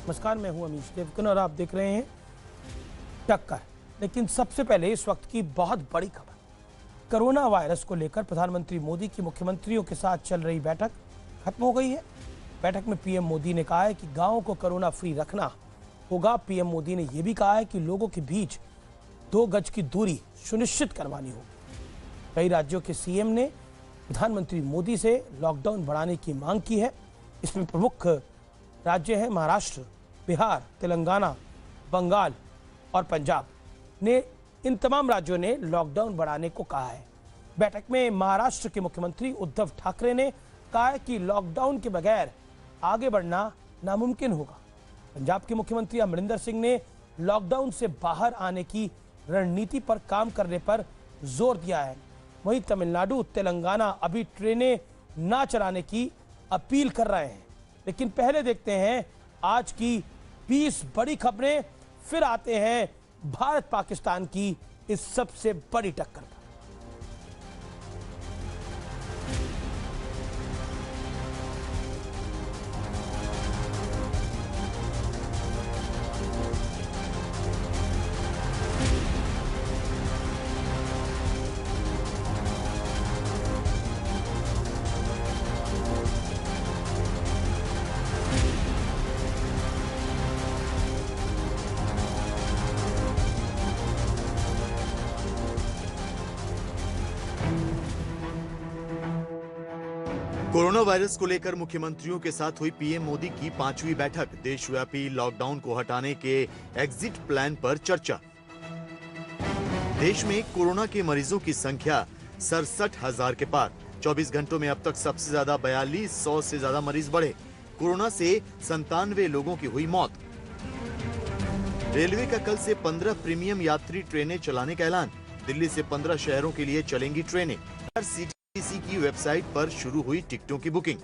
नमस्कार, मैं हूं अमीश देवगन और आप देख रहे हैं टक्कर। लेकिन सबसे पहले इस वक्त की बहुत बड़ी खबर, कोरोना वायरस को लेकर प्रधानमंत्री मोदी की मुख्यमंत्रियों के साथ चल रही बैठक खत्म हो गई है। बैठक में पीएम मोदी ने कहा है कि गांवों को कोरोना फ्री रखना होगा। पीएम मोदी ने यह भी कहा है कि लोगों के बीच 2 गज की दूरी सुनिश्चित करवानी होगी। कई राज्यों के सीएम ने प्रधानमंत्री मोदी से लॉकडाउन बढ़ाने की मांग की है। इसमें प्रमुख राज्य हैं महाराष्ट्र, बिहार, तेलंगाना, बंगाल और पंजाब ने। इन तमाम राज्यों ने लॉकडाउन बढ़ाने को कहा है। बैठक में महाराष्ट्र के मुख्यमंत्री उद्धव ठाकरे ने कहा है कि लॉकडाउन के बगैर आगे बढ़ना नामुमकिन होगा। पंजाब के मुख्यमंत्री अमरिंदर सिंह ने लॉकडाउन से बाहर आने की रणनीति पर काम करने पर जोर दिया है। वहीं तमिलनाडु, तेलंगाना अभी ट्रेनें ना चलाने की अपील कर रहे हैं। लेकिन पहले देखते हैं आज की 20 बड़ी खबरें, फिर आते हैं भारत पाकिस्तान की इस सबसे बड़ी टक्कर पर। कोरोना वायरस को लेकर मुख्यमंत्रियों के साथ हुई पीएम मोदी की 5वीं बैठक। देशव्यापी लॉकडाउन को हटाने के एग्जिट प्लान पर चर्चा। देश में कोरोना के मरीजों की संख्या 67,000 के पार। 24 घंटों में अब तक सबसे ज्यादा 4200 से ज्यादा मरीज बढ़े। कोरोना से 97 लोगों की हुई मौत। रेलवे का कल से 15 प्रीमियम यात्री ट्रेनें चलाने का ऐलान। दिल्ली से 15 शहरों के लिए चलेंगी ट्रेनें। सीटीसी की वेबसाइट पर शुरू हुई टिकटों की बुकिंग।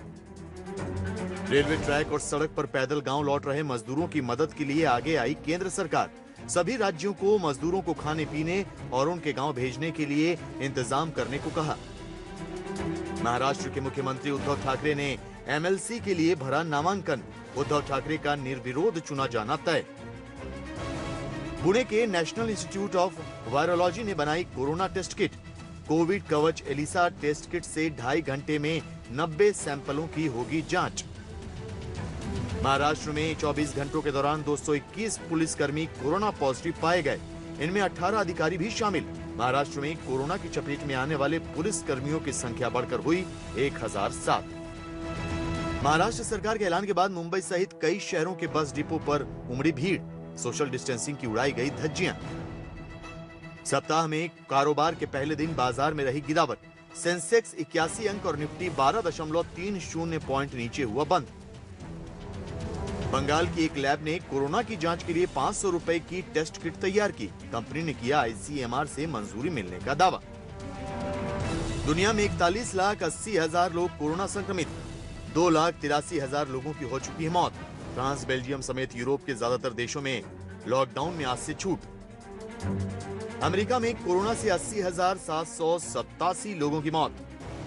रेलवे ट्रैक और सड़क पर पैदल गांव लौट रहे मजदूरों की मदद के लिए आगे आई केंद्र सरकार। सभी राज्यों को मजदूरों को खाने पीने और उनके गांव भेजने के लिए इंतजाम करने को कहा। महाराष्ट्र के मुख्यमंत्री उद्धव ठाकरे ने एमएलसी के लिए भरा नामांकन। उद्धव ठाकरे का निर्विरोध चुना जाना तय। पुणे के नेशनल इंस्टीट्यूट ऑफ वायरोलॉजी ने बनाई कोरोना टेस्ट किट। कोविड कवच एलिसा टेस्ट किट से 2.5 घंटे में 90 सैंपलों की होगी जांच। महाराष्ट्र में 24 घंटों के दौरान 221 पुलिसकर्मी कोरोना पॉजिटिव पाए गए। इनमें 18 अधिकारी भी शामिल। महाराष्ट्र में कोरोना की चपेट में आने वाले पुलिसकर्मियों की संख्या बढ़कर हुई 1007। महाराष्ट्र सरकार के ऐलान के बाद मुंबई सहित कई शहरों के बस डिपो पर उमड़ी भीड़। सोशल डिस्टेंसिंग की उड़ाई गई धज्जियां। सप्ताह में कारोबार के पहले दिन बाजार में रही गिरावट। सेंसेक्स 81 अंक और निफ्टी 12.30 पॉइंट नीचे हुआ बंद। बंगाल की एक लैब ने कोरोना की जांच के लिए 500 रुपए की टेस्ट किट तैयार की। कंपनी ने किया आईसीएमआर से मंजूरी मिलने का दावा। दुनिया में 41,80,000 लोग कोरोना संक्रमित। 2,83,000 लोगों की हो चुकी है मौत। फ्रांस, बेल्जियम समेत यूरोप के ज्यादातर देशों में लॉकडाउन में आज से छूट। अमेरिका में कोरोना से 80,787 लोगों की मौत।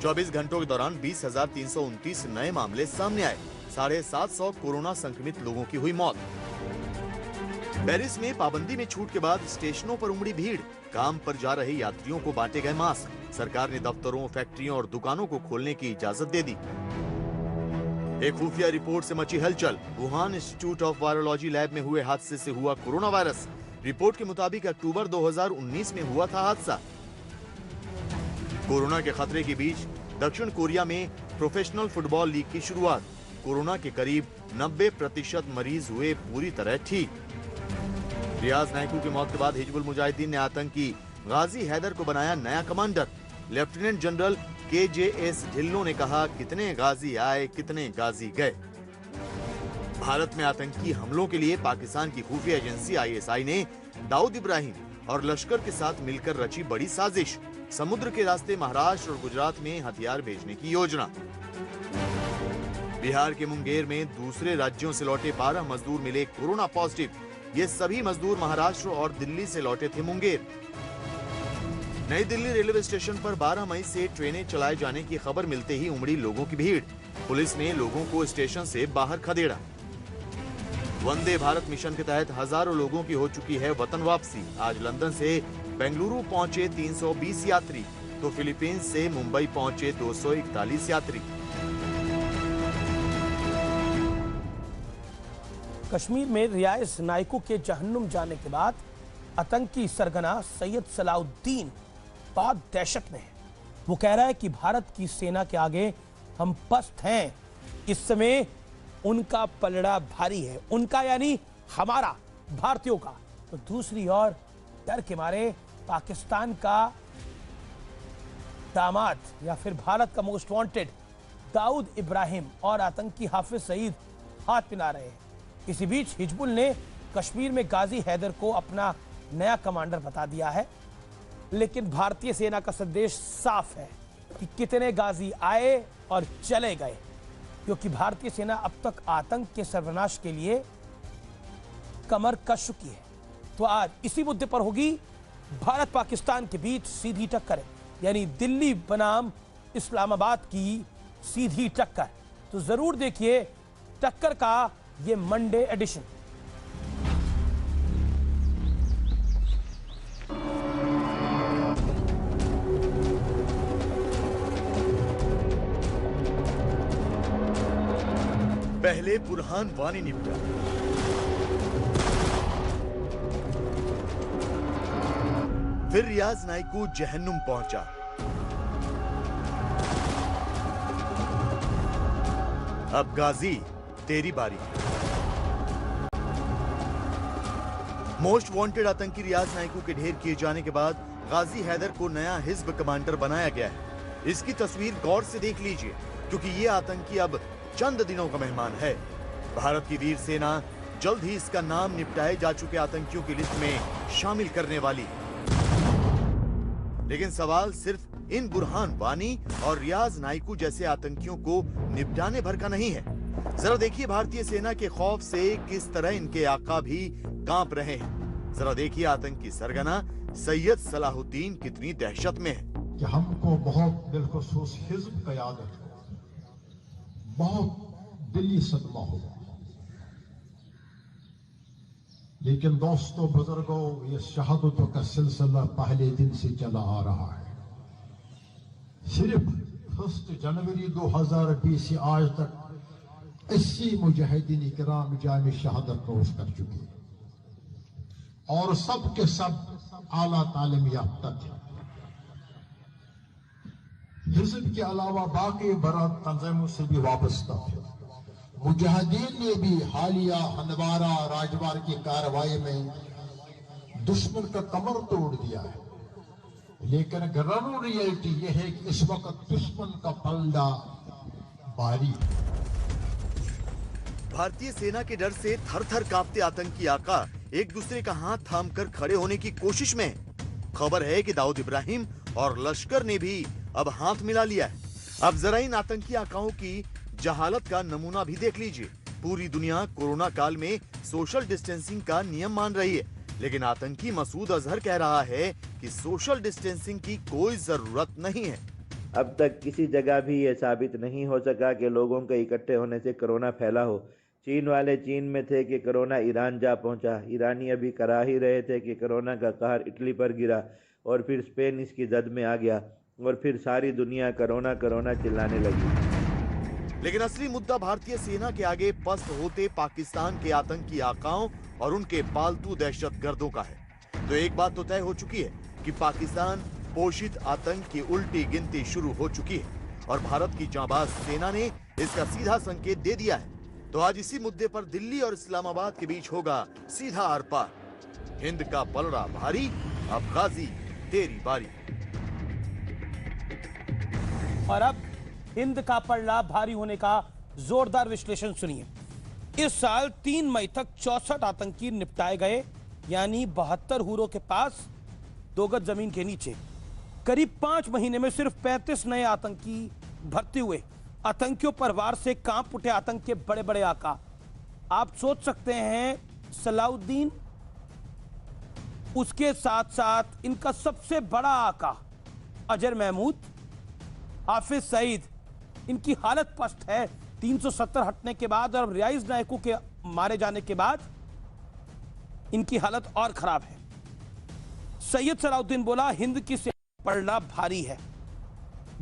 24 घंटों के दौरान 20,329 नए मामले सामने आए। 750 कोरोना संक्रमित लोगों की हुई मौत। पेरिस में पाबंदी में छूट के बाद स्टेशनों पर उमड़ी भीड़। काम पर जा रहे यात्रियों को बांटे गए मास्क। सरकार ने दफ्तरों, फैक्ट्रियों और दुकानों को खोलने की इजाजत दे दी। एक खुफिया रिपोर्ट से मची हलचल। Wuhan institute of virology lab में हुए हादसे से हुआ कोरोना वायरस। रिपोर्ट के मुताबिक अक्टूबर 2019 में हुआ था हादसा। कोरोना के खतरे के बीच दक्षिण कोरिया में प्रोफेशनल फुटबॉल लीग की शुरुआत। कोरोना के करीब 90% मरीज हुए पूरी तरह ठीक। रियाज नायकू की मौत के बाद हिजबुल मुजाहिदीन ने आतंकी गाजी हैदर को बनाया नया commander. Lieutenant general KJS Dhillon ने कहा, कितने गाजी आए, कितने गाजी गए। भारत में आतंकी हमलों के लिए पाकिस्तान की खुफिया एजेंसी ISI ने दाऊद इब्राहिम और लश्कर के साथ मिलकर रची बड़ी साजिश। समुद्र के रास्ते महाराष्ट्र और गुजरात में हथियार भेजने की योजना। बिहार के मुंगेर में दूसरे राज्यों से लौटे 12 मजदूर मिले कोरोना पॉजिटिव। ये सभी मजदूर महाराष्ट्र और दिल्ली से लौटे थे मुंगेर। नई दिल्ली रेलवे स्टेशन पर 12 मई से ट्रेनें चलाए जाने की खबर मिलते ही उमड़ी लोगों की भीड़। पुलिस ने लोगों को स्टेशन से बाहर खदेड़ा। वंदे भारत मिशन के तहत हजारों लोगों की हो चुकी है वतन वापसी। आज लंदन से बेंगलुरु पहुंचे 320 यात्री, तो फिलीपींस से मुंबई पहुंचे 241 यात्री। कश्मीर में रियाज नाइकू के जहन्नुम जाने के बाद आतंकी सरगना सैयद सलाउद्दीन बहुत दहशत में है। वो कह रहा है कि भारत की सेना के आगे हम पस्त हैं। इस समय उनका पलड़ा भारी है, उनका यानी हमारा, भारतीयों का। तो दूसरी ओर डर के मारे पाकिस्तान का दामाद या फिर भारत का मोस्ट वांटेड दाऊद इब्राहिम और आतंकी हाफिज सईद हाथ मिला रहे हैं। इसी बीच हिजबुल ने कश्मीर में गाजी हैदर को अपना नया कमांडर बता दिया है, लेकिन भारतीय सेना का संदेश साफ है कि कितने गाजी आए और चले गए, क्योंकि भारतीय सेना अब तक आतंक के सर्वनाश के लिए कमर कस चुकी है। तो आज इसी मुद्दे पर होगी भारत पाकिस्तान के बीच सीधी टक्कर, यानी दिल्ली बनाम इस्लामाबाद की सीधी टक्कर। तो जरूर देखिए टक्कर का ये मंडे एडिशन। पहले बुरहान वानी निपटा, फिर रियाज नाइकू जहन्नुम पहुंचा। अब गाजी तेरी बारी। मोस्ट वांटेड आतंकी रियाज नाइकू के ढेर किए जाने के बाद गाजी हैदर को नया हिज्ब कमांडर बनाया गया है। इसकी तस्वीर गौर से देख लीजिए, क्योंकि ये आतंकी अब चंद दिनों का मेहमान है। भारत की वीर सेना जल्द ही इसका नाम निपटाए जा चुके आतंकियों की लिस्ट में शामिल करने वाली। लेकिन सवाल सिर्फ इन बुरहान वानी और रियाज नाइकू जैसे आतंकियों को निपटाने भर का नहीं है। जरा देखिए भारतीय सेना के खौफ से किस तरह इनके आका भी कांप रहे हैं। जरा देखिए आतंकी सरगना सैयद सलाहुद्दीन कितनी दहशत में है कि हमको बहुत बिलखुसूस हिज्ब क़यादत बहुत दिली सदमा हुआ। लेकिन दोस्तों बुजुर्गों, ये शहादतों का सिलसिला पहले दिन से चला आ रहा है। सिर्फ 1 जनवरी 2020 से आज तक 80 मुजाहिदीन किराम जाम शहादत नोश कर चुके और सब के सब आला तालीम याफ्ता थे। हिज़्ब के अलावा बाकी बरात तंजीमों से भी वाबस्ता थे। मुजाहिदीन ने भी हालिया हंदवारा राजवार की कार्रवाई में दुश्मन का कमर तोड़ दिया है। लेकिन ग्राउंड रियलिटी यह है कि इस वक्त दुश्मन का पलड़ा भारी है। भारतीय सेना के डर से थर-थर कांपते आतंकी आका एक दूसरे का हाथ थामकर खड़े होने की कोशिश में है। खबर है कि दाऊद इब्राहिम और लश्कर ने भी अब हाथ मिला लिया है। अब जरा इन आतंकी आकाओं की जहालत का नमूना भी देख लीजिए। पूरी दुनिया कोरोना काल में सोशल डिस्टेंसिंग का नियम मान रही है, लेकिन आतंकी मसूद अजहर कह रहा है कि सोशल डिस्टेंसिंग की कोई जरूरत नहीं है। अब तक किसी जगह भी ये साबित नहीं हो सका कि लोगों के इकट्ठे होने से कोरोना फैला हो। चीन वाले चीन में थे कि कोरोना ईरान जा पहुंचा। ईरानी अभी करा ही रहे थे कि कोरोना का कहर इटली पर गिरा और फिर स्पेन इसकी जद में आ गया और फिर सारी दुनिया कोरोना कोरोना चिल्लाने लगी। लेकिन असली मुद्दा भारतीय सेना के आगे पस्त होते पाकिस्तान के आतंकी आकाओं और उनके पालतू दहशतगर्दों का है। तो एक बात तो तय हो चुकी है कि पाकिस्तान पोषित आतंक की उल्टी गिनती शुरू हो चुकी है और भारत की जांबाज सेना ने इसका सीधा संकेत दे दिया है। तो आज इसी मुद्दे पर दिल्ली और इस्लामाबाद के बीच होगा सीधा आर पार। हिंद का पलड़ा भारी, अब गाजी तेरी बारी। और अब हिंद का पलड़ा भारी होने का जोरदार विश्लेषण सुनिए। इस साल 3 मई तक 64 आतंकी निपटाए गए, यानी 72 हूरों के पास 2 गज जमीन के नीचे। करीब 5 महीने में सिर्फ 35 नए आतंकी भर्ती हुए। आतंकियों पर वार से कांप उठे आतंक के बड़े बड़े आका। आप सोच सकते हैं सलाउद्दीन, उसके साथ साथ इनका सबसे बड़ा आका अजर महमूद, हाफिज सईद, इनकी हालत पस्त है 370 हटने के बाद और अब रियाज नायकू के मारे जाने के बाद इनकी हालत और खराब है। सैयद सलाउद्दीन बोला, हिंद की सेना पड़ना भारी है।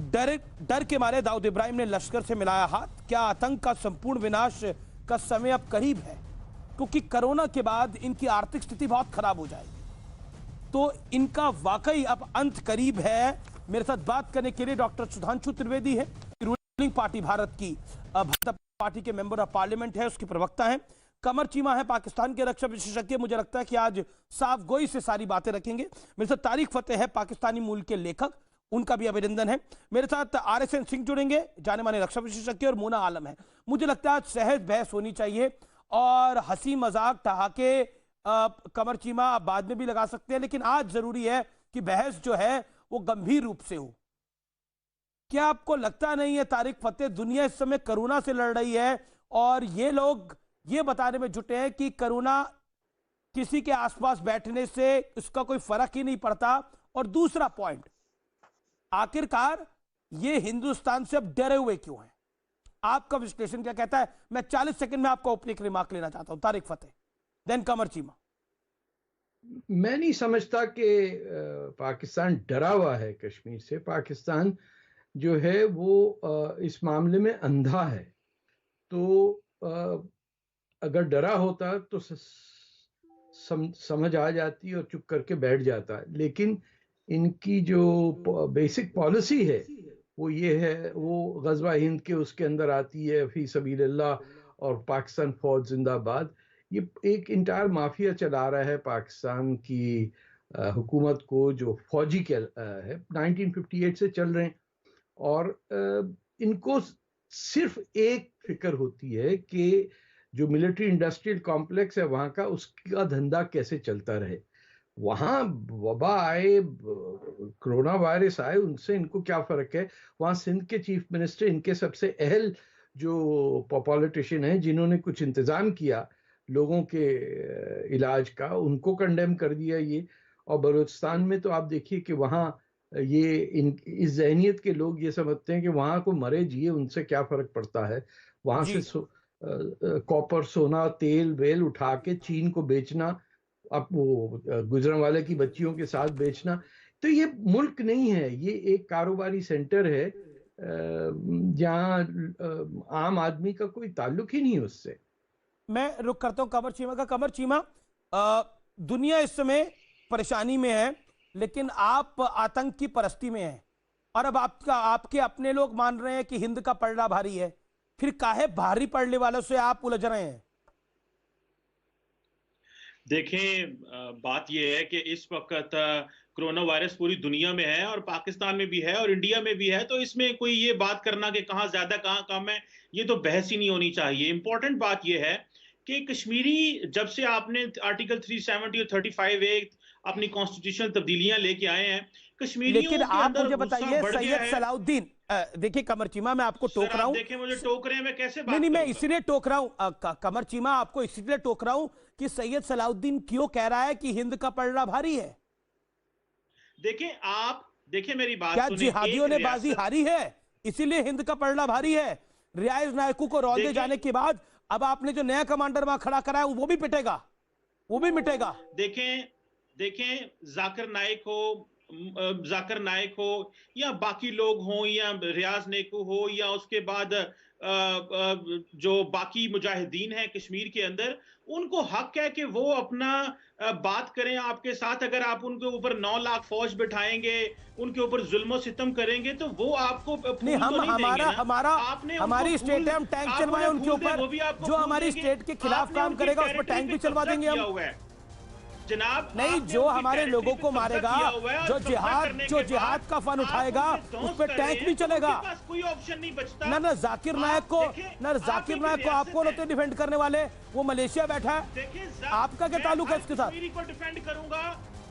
डर के मारे दाऊद इब्राहिम ने लश्कर से मिलाया हाथ। क्या आतंक का संपूर्ण विनाश का समय अब करीब है? क्योंकि कोरोना के बाद इनकी आर्थिक स्थिति बहुत खराब हो जाएगी, तो इनका वाकई अब अंत करीब है। मेरे साथ बात करने के लिए डॉक्टर सुधांशु त्रिवेदी है, रूलिंग पार्टी भारत की भाजपा पार्टी के मेंबर ऑफ पार्लियामेंट है, उसकी प्रवक्ता है। कमर चीमा है, पाकिस्तान के रक्षा विशेषज्ञ। मुझे लगता है कि आज साफ गोई से सारी बातें रखेंगे। मेरे साथ तारिक फतेह है, पाकिस्तानी मूल के लेखक, उनका भी अभिनंदन है। मेरे साथ RSN सिंह जुड़ेंगे, जाने माने रक्षा विशेषज्ञ, और मोना आलम है। मुझे लगता है आज सहज बहस होनी चाहिए और हंसी मजाक ठहाके कमर चीमा आप बाद में भी लगा सकते हैं, लेकिन आज जरूरी है कि बहस जो है वो गंभीर रूप से हो। क्या आपको लगता नहीं है तारिक फतेह, दुनिया इस समय कोरोना से लड़ रही है और ये लोग ये बताने में जुटे हैं कि कोरोना किसी के आसपास बैठने से इसका कोई फर्क ही नहीं पड़ता? और दूसरा पॉइंट, आखिरकार ये हिंदुस्तान से अब डरे हुए क्यों हैं? आपका विश्लेषण क्या कहता है? मैं 40 सेकंड में आपका ओपनिंग रिमार्क लेना चाहता हूं। तारिक फतेह, देन कमर चीमा। मैं नहीं समझता कि पाकिस्तान डरा हुआ है कश्मीर से। पाकिस्तान जो है वो इस मामले में अंधा है। तो अगर डरा होता तो समझ आ जाती और चुप करके बैठ जाता। लेकिन इनकी जो बेसिक पॉलिसी है वो ये है, वो गज़वा हिंद के उसके अंदर आती है, फी सबीलिल्लाह और पाकिस्तान फौज जिंदाबाद। ये एक इंटायर माफिया चला रहा है पाकिस्तान की हुकूमत को, जो फौजी के है, 1958 से चल रहे हैं। और इनको सिर्फ एक फिक्र होती है कि जो मिलिट्री इंडस्ट्रियल कॉम्प्लेक्स है वहाँ का, उसका धंधा कैसे चलता रहे। वहाँ वबा आए, कोरोना वायरस आए, उनसे इनको क्या फर्क है। वहाँ सिंध के चीफ मिनिस्टर, इनके सबसे अहल जो पॉलिटिशियन हैं जिन्होंने कुछ इंतजाम किया लोगों के इलाज का, उनको कंडेम कर दिया ये। और बलूचिस्तान में तो आप देखिए कि वहाँ ये इस जहनियत के लोग ये समझते हैं कि वहाँ को मरे जिए उनसे क्या फर्क पड़ता है। वहाँ से कॉपर, सोना, तेल वेल उठा के चीन को बेचना, अब वो गुजरांवाले की बच्चियों के साथ बेचना। तो ये मुल्क नहीं है, ये एक कारोबारी सेंटर है जहाँ आम आदमी का कोई ताल्लुक ही नहीं उससे। मैं रुक करता हूं कमर चीमा का। कमर चीमा, दुनिया इस समय परेशानी में है, लेकिन आप आतंक की परस्ती में हैं और अब आपके अपने लोग मान रहे हैं कि हिंद का पलड़ा भारी है। फिर काहे भारी पड़ने वालों से आप उलझ रहे हैं? देखें, बात यह है कि इस वक्त कोरोना वायरस पूरी दुनिया में है और पाकिस्तान में भी है और इंडिया में भी है। तो इसमें कोई ये बात करना कि कहाँ ज्यादा कहाँ कम है, ये तो बहस ही नहीं होनी चाहिए। इंपॉर्टेंट बात यह है कि कश्मीरी, जब से आपने आर्टिकल 370 और 35A अपनी कॉन्स्टिट्यूशन तब्दीलियां लेके आए हैं, कश्मीरियों लेकिन के आप अंदर मुझे बताइए, सैयद सलाउद्दीन, देखिए कमर चीमा, मैं आपको टोक रहा हूं। देखिए मुझे टोक रहे हैं, मैं कैसे बात नहीं, मैं इसलिए टोक रहा हूं कमर चीमा, आपको इसलिए टोक रहा हूं कि सैयद सलाउद्दीन क्यों कह रहा है कि हिंद का पलड़ा भारी है। देखिए मेरी बात क्या सुनिए। जिहादियों ने बाजी हारी है इसीलिए हिंद का पलड़ा भारी है? रियाज नायकू को रौंदे जाने के बाद अब आपने जो नया कमांडर वहां खड़ा करा है वो भी पिटेगा, वो भी मिटेगा। देखें जाकिर नाइक हो या बाकी लोग हों या रियाज नेकू हो या उसके बाद जो बाकी मुजाहिदीन हैं कश्मीर के अंदर, उनको हक है कि वो अपना बात करें आपके साथ। अगर आप उनके ऊपर 9 लाख फौज बिठाएंगे, उनके ऊपर जुल्म सितम करेंगे, तो वो आपको नहीं, हमारी स्टेट है, हम टैंक चलवाएं उनके ऊपर, जो हमारी स्टेट के खिलाफ काम करेगा उस पर टैंक भी चलवा देंगे हम। जनाब नहीं, जो हमारे लोगों को मारेगा, जो जिहाद का फन उठाएगा, उस पर टैंक भी चलेगा। कोई ऑप्शन नहीं बचता। ना जाकिर नायक को आप कौन होते डिफेंड करने वाले? वो मलेशिया बैठा है, आपका क्या ताल्लुक है उसके साथ? कश्मीरी को डिफेंड करूंगा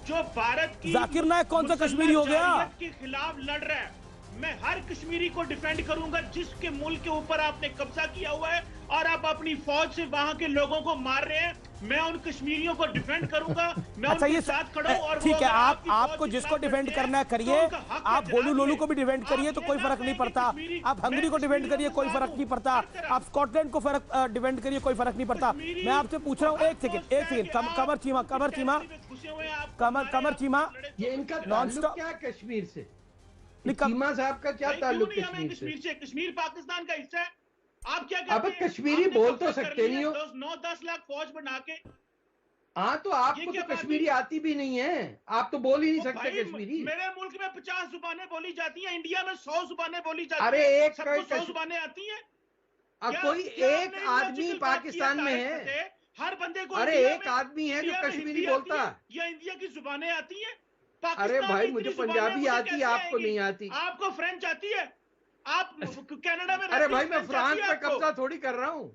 जो भारत की। जाकिर नायक कौन सा कश्मीरी हो गया के खिलाफ लड़ रहा है? मैं हर कश्मीरी को डिफेंड करूंगा जिसके मुल्क के ऊपर आपने कब्जा किया हुआ है और आप अपनी फौज से वहां के लोगों को मार रहे हैं। मैं उन कश्मीरियों को डिफेंड करूंगा, मैं अच्छा उनके ये साथ खड़ा हूं। और ठीक है, आप आपकी आपको फौज जिसको खिलाफ डिफेंड करते हैं, करना है तो करिए, उनका हक आप है, गोलू जनाब लोलू ये। को भी डिफेंड करिए, आप तो ये कोई ना फर्क नहीं कहें कि पड़ता। कश्मीरी- आप हंगरी मैं को डिफेंड करिए, कश्मीरियों कोई के फर्क साथ नहीं हूं, पड़ता। हर तरह। आप स्कॉटलैंड को फर्क डिफेंड करिए, कोई फर्क नहीं पड़ता। कश्मीरी मैं आपसे पूछ रहा हूँ, एक सेकंड कमर चीमा, कमर चीमा, ये इनका नॉन ताल्लुक स्टॉप। क्या है कश्मीर से? नहीं, कम- चीमा साहब का क्या भाई क्यों ताल्लुक नहीं हमें कश्मीर से? कश्मीर से? कश्मीर पाकिस्तान का हिस्सा है। आप क्या अब कहते हैं? कश्मीरी आपने बोल कब्जा तो कर सकते लिया नहीं हो। 9-10 लाख फौज बना के। हाँ तो ये आपको क्या तो बात कश्मीरी हुई? आती भी नहीं है, आप तो बोल ही नहीं ओ सकते भाई, कश्मीरी। मेरे मुल्क में 50 जुबानें बोली जाती हैं, इंडिया में 100 जुबानें बोली जाती अरे हैं। एक सबको 100 कश- जुबानें आती हैं? कोई क्या एक आपने आदमी illogical बात की पाकिस्तान में तारिक है? फतेह? हर बंदे को अरे इंडिया एक में आदमी है जो इंडिया में कश्मीरी हिंदी बोलता आती है। है या इंडिया की जुबानें आती हैं? अरे पाकिस्तान भाई में मुझे इतनी जुबानें पंजाबी मुझे आती है, कैसे आपको आएंगी? नहीं आती। आपको फ्रेंच आती है? आप कनाडा में अरे रहते हो, भाई मैं फ्रेंच फ्रांस आती है में आपको? कब्जा थोड़ी कर रहा हूँ,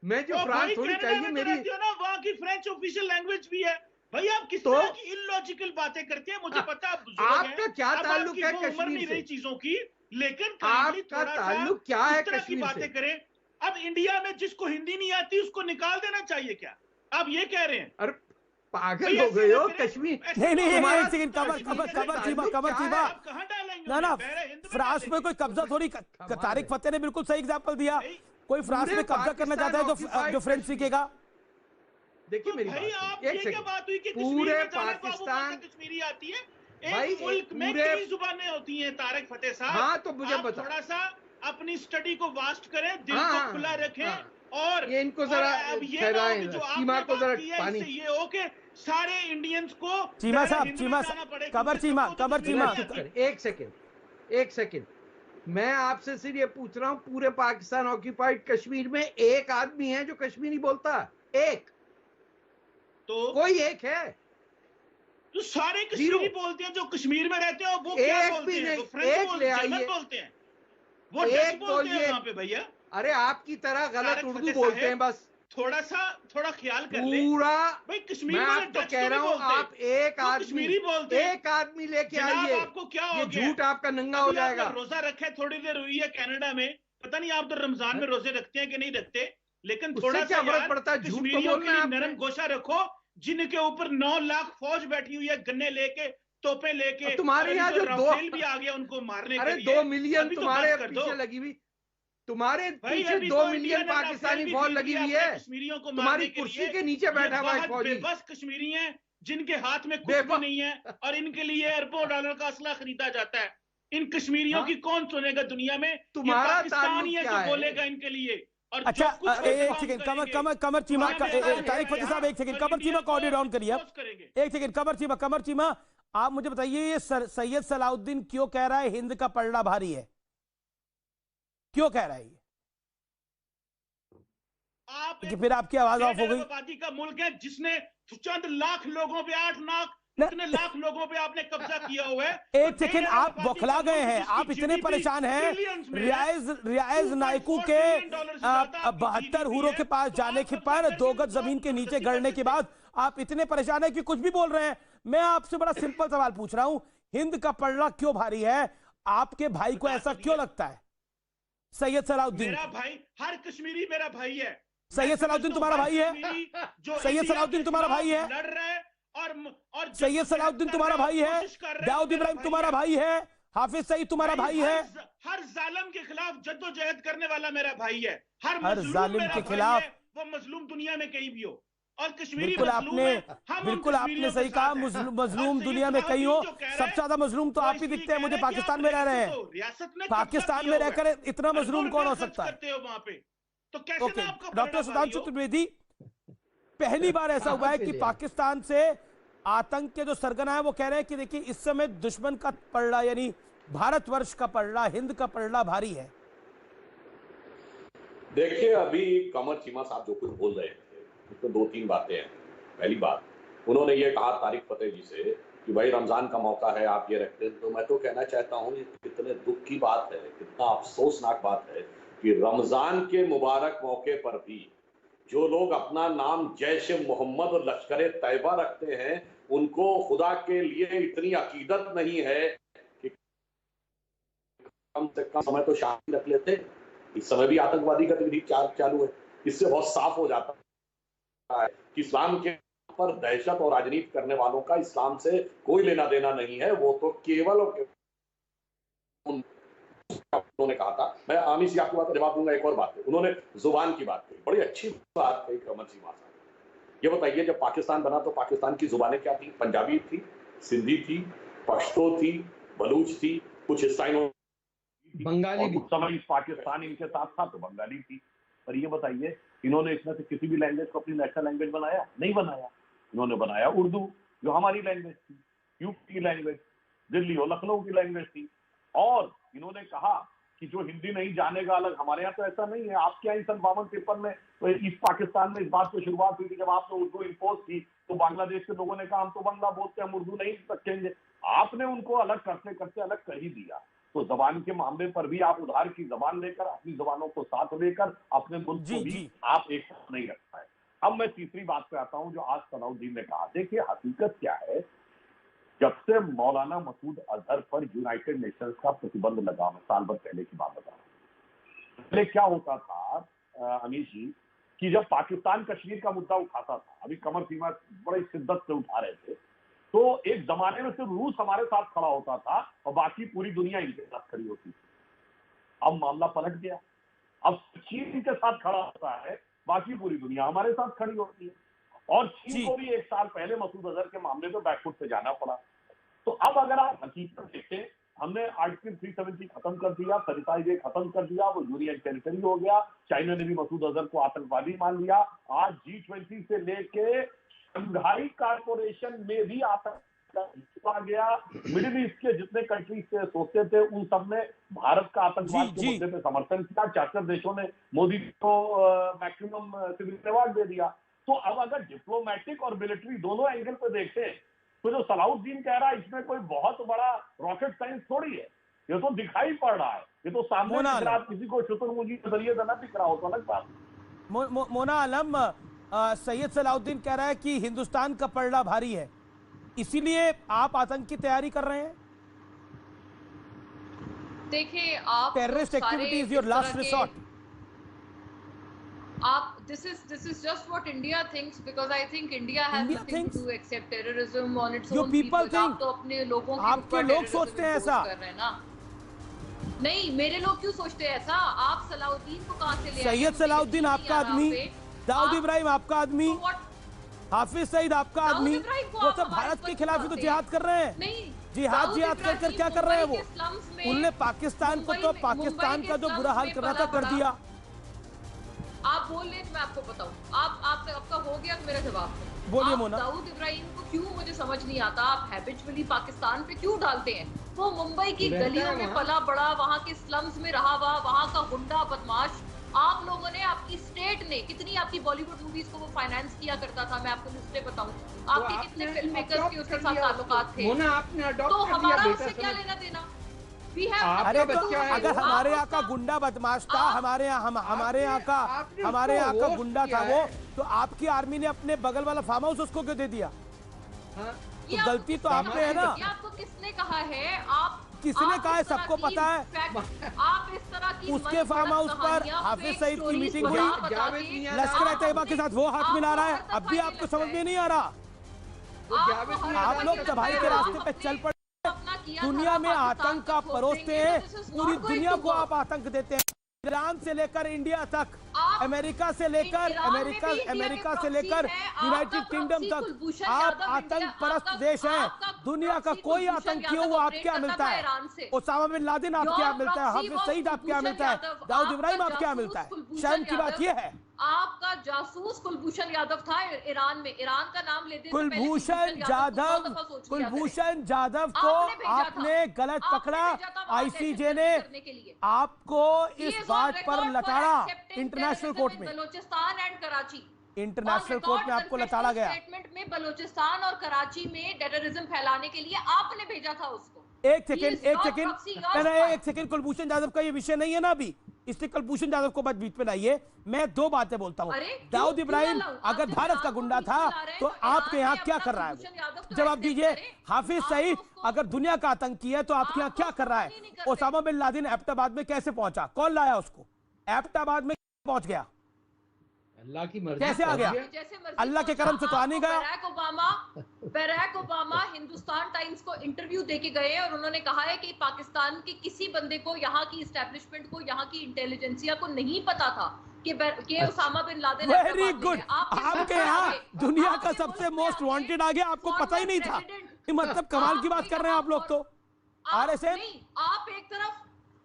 मैं जो ओ फ्रांस भाई, थोड़ी कनाडा चाहिए में तो मेरी। रहती हो ना, वहाँ की फ्रेंच ऑफिशियल लैंग्वेज भी है। भाई आप किस तो तरह की इलॉजिकल बातें करते हैं? मुझे पता है आप बुजुर्ग हैं, आपका क्या अब ताल्लुक आपकी है वो उम्र कश्मीर नहीं से? रही चीजों की, लेकिन काइंडली आपका थोड़ा सा ताल्लुक क्या है उस तरह की कश्मीर से? बातें करें। अब इंडिया में जिसको हिंदी नहीं आती उसको निकाल देना चाहिए क्या? आप ये कह रहे हैं? अरे पागल भाई हो ऐसे गए ना हो करें, कश्मीर। ऐसे नहीं नहीं, तुम्हारा एक सेकंड, कमर कश्मीर कमर से कमर चीमा, ताल्लुक कमर क्या चीमा। है? आप कहाँ डालेंगे? ना ना, बहरा हिंद में फ्रांस में डालेंगे। कोई कब्जा थोड़ी कमाल तारिक है। फतेह ने बिल्कुल सही एग्जांपल दिया। भाई, कोई फ्रांस पूरे में कब्जा करना चाहता है पाकिस्तान जो फ्रेंच occupied सीखेगा। देखिए तो मेरी भाई बात आप सुनिए, ये एक क्या सेकंड। बात हुई कि कश्मीर पूरे में जाने को आपको पाकिस्तान, पता कश्मीरी आती है? भाई एक मुल्क में पूरे, कई जुबानें होती हैं तारिक फतेह साहब। हाँ तो मुझे आप बता। थोड़ा सा अपनी स्टडी को वास्ट करें, दिल हाँ को हाँ खुला रखें। हाँ। और ये इनको और जरा अब ये ना हो ठहराएं, कि जो चीमा आपने को जरा बात की है पानी। इससे ये हो कि सारे इंडियंस को चीमा बहरा साहब, हिंद चीमा में जाना पड़े, कमर क्योंकि चीमा, सबको तो कमर कश्मीरी चीमा। नहीं चुप आती। कर, एक सेकंड, एक सेकंड। मैं आपसे सिर्फ ये पूछ रहा हूँ, पूरे पाकिस्तान ऑक्यूपाइड कश्मीर में एक आदमी है जो कश्मीरी बोलता है? एक? तो कोई एक है? जो सारे कश्मीरी बोलते हैं, जो कश्मीर में रहते हैं, वो क्या एक बोलते भी हैं? नहीं, वो फ्रेंच एक बोलते ले हैं, आइए। जर्मन बोलते हैं, वो एक डच बोलते हैं बोलिए। वहां पे भैया। अरे आपकी तरह गलत तारिक उर्दू फतेह बोलते साहब, हैं बस। थोड़ा ख्याल कर ले पूरा भाई। कश्मीर मैं वाले आपको डच कह तो रहा नहीं हूँ, बोलते, आप एक वो आदमी, कश्मीरी बोलते हैं। एक आदमी लेके जनाब आइए। आपको क्या हो ये गया? झूठ आपका नंगा हो अभी आपने जाएगा। रोजा रखा है, थोड़ी देर हुई है कनाडा में, पता नहीं आप तो रमजान में रोजे रखते हैं कि नहीं रखते, लेकिन उससे थोड़ा क्या सा फर्क यार पड़ता है? झूठ तो कश्मीरियों के बोलना है लिए आपने। नरम गोशा रखो, जिनके ऊपर 9 लाख फौज बैठी हुई है, गन्ने लेके, तोपे लेके, और तुम्हारे और यहाँ अभी तो जो राफेल भी आ गया उनको मारने अरे के लिए। 2 मिलियन अभी तो तुम्हारे बस कर दो पीछे लगी हुई, तुम्हारे भाई। पीछे अभी 2 तो इंडिया मिलियन ने राफेल पाकिस्तानी भी फौज खरीद लगी लिया हुई अपने है। कश्मीरियों को तुम्हारी मारने के कुर्सी लिए। के नीचे बैठा हुआ है फौजी। बेबस कश्मीरी हैं जिनके हाथ में कुछ भी बेबस। नहीं है, और इनके लिए अरबों डॉलर का असला खरीदा जाता है। इन कश्मीरियों हाँ? की कौन सुनेगा दुनिया में? ये तुम्हारा पाकिस्तान ताल्लुक ही है क्या जो है? बोलेगा इनके लिए। और अच्छा, जो कुछ एक हम सेकंड, करेंगे, कमर चीमा, पाकिस्तान तारिक फतेह साहब, एक सेकंड, और कमर चीमा इंडिया को ऑडियो डाउन को करिए आप। expose करेंगे। एक सेकंड, कमर चीमा, आप मुझे बताइए, ये सैयद सलाउद्दीन क्यों कह रहा है हिंद का पलड़ा भारी है? क्यों कह रहा है ये? आप कि फिर आपकी आवाज ऑफ हो गई। आबादी का मुल्क है जिसने चंद लाख लोगों पे 8 लाख ना- इतने लाख लोगों पे आपने कब्जा किया हुआ है। एक सेकंड, आप बौखला गए हैं, आप इतने परेशान हैं। रियाज नायकू के 72 हुरों के पास जाने के पर 2 गज जमीन के नीचे गड़ने के बाद आप इतने परेशान हैं कि कुछ भी बोल रहे हैं। मैं आपसे बड़ा सिंपल सवाल पूछ रहा हूं, हिंद का पलड़ा क्यों भारी है? आपके भाई को ऐसा क्यों लगता है? सैयद सलाउद्दीन, मेरा भाई, हर कश्मीरी मेरा भाई है। सैयद सलाउद्दीन तुम्हारा भाई है? सैयद सलाउद्दीन तुम्हारा भाई है? लड़ रहा है और सैयद सलाउद्दीन तुम्हारा भाई है? दाऊद इब्राहिम तुम्हारा भाई है? हाफिज सईद तुम्हारा भाई है? हर जालिम के खिलाफ जद्दोजहद करने वाला मेरा भाई है। हर जालिम के खिलाफ, वो मजलूम दुनिया में कहीं भी हो, और कश्मीरी बिल्कुल आपने सही कहा, मजलूम दुनिया में कहीं हो, सबसे ज्यादा मजलूम तो आप ही दिखते हैं मुझे। पाकिस्तान में रह रहे हैं, रियासत में पाकिस्तान में रहकर इतना मजलूम कौन हो सकता है? वहां पे तो कैसे ओके, मैं आपका डॉक्टर सुधांशु त्रिवेदी, पहली बार ऐसा हुआ है कि पाकिस्तान से आतंक के जो सरगना है वो कह रहे हैं कि देखिए इस समय दुश्मन का पलड़ा, यानी भारतवर्ष का पलड़ा, हिंद का पलड़ा भारी है। देखिए, अभी कमर चीमा साहब जो कुछ बोल रहे थे उसमें 2-3 बातें हैं। पहली बात, उन्होंने ये कहा तारिक फतेह जी से कि भाई रमजान का मौका है, आप ये रखते हैं। तो मैं तो कहना चाहता हूँ, ये कितने दुख की बात है, कितना अफसोसनाक बात है कि रमजान के मुबारक मौके पर भी जो लोग अपना नाम जैश मोहम्मद और लश्कर तैयबा रखते हैं, उनको खुदा के लिए इतनी अकीदत नहीं है कि कम से कम समय तो शांति रख लेते। इस समय भी आतंकवादी गतिविधि चालू है, इससे बहुत साफ हो जाता रहा है कि इस्लाम के पर दहशत और राजनीति करने वालों का इस्लाम से कोई लेना देना नहीं है, वो तो केवल और केवल उन्होंने कहा था। मैं आमिर जी आपकी बात का जवाब दूंगा। एक और बात है, उन्होंने जुबान की बात कही, बड़ी अच्छी बात कही कमर चीमा साहब। ये बताइए, जब पाकिस्तान बना तो पाकिस्तान की जुबानें क्या थी? पंजाबी थी, सिंधी थी, पश्तो थी, बलूच थी, कुछ ईसाई बंगाली भी। उस समय पाकिस्तान इनके साथ था तो बंगाली थी। पर ये बताइए, इन्होंने इसमें से किसी भी लैंग्वेज को अपनी नेशनल लैंग्वेज बनाया? नहीं बनाया। इन्होंने बनाया उर्दू, जो हमारी लैंग्वेज थी, यूपी की लैंग्वेज, दिल्ली और लखनऊ की लैंग्वेज थी। और इन्होंने कहा कि जो हिंदी नहीं जानेगा अलग। हमारे यहाँ तो ऐसा नहीं है। आपके यहाँ 52-53 में तो ईस्ट पाकिस्तान में इस बात की शुरुआत हुई थी, जब आपने उर्दू इम्पोज की तो बांग्लादेश के लोगों ने कहा हम तो बांग्ला बोलते हैं, हम उर्दू नहीं रखेंगे। आपने उनको अलग करते करते अलग कर ही दिया। तो जबान के मामले पर भी आप उधार की जबान लेकर, अपनी जबानों को साथ लेकर अपने मुल्क को भी आप एक साथ नहीं रख पाए। अब मैं तीसरी बात पे आता हूं, जो आज सलाउद्दीन ने कहा। देखिए, हकीकत क्या है, जब से मौलाना मसूद अजहर पर यूनाइटेड नेशंस का प्रतिबंध लगा, मैं साल भर पहले की बात बता रहा हूं। पहले क्या होता था अमीर जी, कि जब पाकिस्तान कश्मीर का मुद्दा उठाता था, अभी कमर सीमा बड़ी शिद्दत से उठा रहे थे, तो एक जमाने में सिर्फ रूस हमारे साथ खड़ा होता था और बाकी पूरी दुनिया इनके साथ खड़ी होती थी। अब मामला पलट गया। अब चीन के साथ खड़ा होता है, बाकी पूरी दुनिया हमारे साथ खड़ी होती है। और चीन को भी एक साल पहले मसूद अजहर के मामले में बैकफुट पे जाना पड़ा। तो अब अगर आप हकीकत देखें, हमने आर्टिकल 370 खत्म कर दिया, 35A खत्म कर दिया, वो यूनियन टेरिटरी हो गया। चाइना ने भी मसूद अजहर को आतंकवादी मान लिया। आज G20 से लेके शंघाई कॉर्पोरेशन में भी आतंक आ गया। मिडिल ईस्ट के जितने कंट्रीज से सोचते थे, उन सब ने भारत का आतंकवाद के मुद्दे पे समर्थन किया। 4 देशों ने मोदी को मैक्सिमम सिविल अवार्ड दे दिया। तो अब अगर डिप्लोमेटिक और मिलिट्री दोनों एंगल पे देखें, तो जो सलाउद्दीन कह रहा है, इसमें कोई बहुत बड़ा रॉकेट साइंस थोड़ी है। ये तो दिखाई पड़ रहा है, ये तो सामने दिख रहा है। किसी को शुतुरमुर्गी के जरिए से न दिख रहा हो तो अलग बात। मोना आलम, सैयद सलाउद्दीन कह रहा है कि हिंदुस्तान का पलड़ा भारी है, इसीलिए आप आतंक की तैयारी कर रहे हैं। देखिए, आप terrorist activity is your last resort. आप this is just what India thinks, because I think India has nothing to do except terrorism on its own people. आप तो अपने लोगों के आपके लोग सोचते हैं ऐसा कर रहे हैं ना। नहीं, मेरे लोग क्यों सोचते हैं ऐसा? आप सलाउद्दीन को कहां से ले आए? सैयद सलाउद्दीन आपका आदमी, दाऊद इब्राहिम आपका आदमी, हाफिज सईद आपका आदमी, वो सब भारत के खिलाफ ही तो जिहाद कर रहे हैं। नहीं, जिहाद कर क्या कर रहे हैं वो? उनने पाकिस्तान को, तो पाकिस्तान का जो बुरा हाल करना था कर दिया। आप बोल रहे, मैं आपको बताऊं। आपका हो गया तो मेरा जवाब बोलिए मोना। दाऊद इब्राहिम को क्यों, मुझे समझ नहीं आता, आप हैबिचुअली पाकिस्तान पे क्यों डालते हैं? वो मुंबई की गलियों में पला बड़ा, वहाँ के स्लम्स में रहा हुआ, वहाँ का गुंडा बदमाश। आप लोगों ने, आपकी स्टेट ने कितनी आपकी बॉलीवुड मूवीज को वो फाइनेंस किया करता था, मैं आपको लिस्टें बताऊं। आपके कितने फिल्म मेकर्स के उसके साथ ताल्लुकात थे। तो हमारा उससे क्या लेना देना? अरे तो अगर हमारे यहाँ का गुंडा बदमाश था, हमारे यहाँ का गुंडा था वो, तो आपकी आर्मी ने अपने बगल वाला फार्म हाउस उसको क्यों दे दिया? तो गलती तो आप पे है ना। आपको किसने कहा है? आप किसने कहा है? सबको पता है। आप इस तरह की उसके फार्म हाउस पर हाफिज सईद की मीटिंग हुई, लश्कर तैयबा के साथ वो हाथ मिला रहा है, अब भी आपको समझ में नहीं आ रहा। आप लोग तबाही के रास्ते पे चल पड़े। दुनिया में आतंक का परोसते हैं, पूरी दुनिया को आप आतंक देते हैं। ईरान से लेकर इंडिया तक, अमेरिका से लेकर यूनाइटेड किंगडम तक, आप आतंक परस्त देश हैं। दुनिया का कोई आतंकी हो, वो आपके यहाँ मिलता है। ओसामा बिन लादेन आपके यहाँ मिलता है, हाफिज सईद आपके यहाँ मिलता है, दाऊद इब्राहिम आपके यहाँ मिलता है। शर्म की बात यह है, आपका जासूस कुलभूषण यादव था ईरान में। ईरान का नाम लेते कुलभूषण जाधव को आपने गलत पकड़ा। आईसीजे ने आपको इस बात पर लताड़ा इंटरनेशनल कोर्ट में। Balochistan and Karachi, international court में आपको लताड़ा गया। स्टेटमेंट में बलोचिस्तान और कराची में टेररिज्म फैलाने के लिए आपने भेजा था उसको। एक सेकंड, कुलभूषण जाधव का ये विषय नहीं है ना अभी, इसलिए कुलभूषण जाधव को बच बीच में लाइए। मैं दो बातें बोलता हूँ। दाऊद इब्राहिम अगर भारत का गुंडा था तो आपके यहाँ क्या कर रहा है वो? जवाब दीजिए। हाफिज सईद अगर दुनिया का आतंकी है तो आपके यहाँ क्या कर रहा है? ओसामा बिन लादेन एबटाबाद में कैसे पहुंचा? कौन लाया उसको? एबटाबाद में पहुंच गया। अल्लाह की मर्जी कैसे आ गया? जैसे मर्जी अल्लाह के करम से तो आ नहीं गया। बैराक ओबामा हिंदुस्तान टाइम्स को इंटरव्यू देके गए और उन्होंने कहा है कि पाकिस्तान के किसी बंदे को, यहाँ की इस्टेब्लिशमेंट को, यहाँ की इंटेलिजेंसिया को नहीं पता था कि Osama bin Laden. Very good, आपके यहाँ दुनिया का सबसे मोस्ट वांटेड आ गया, आपको पता ही नहीं था। मतलब कमाल की बात कर रहे हैं आप लोग तो। आरएसएन,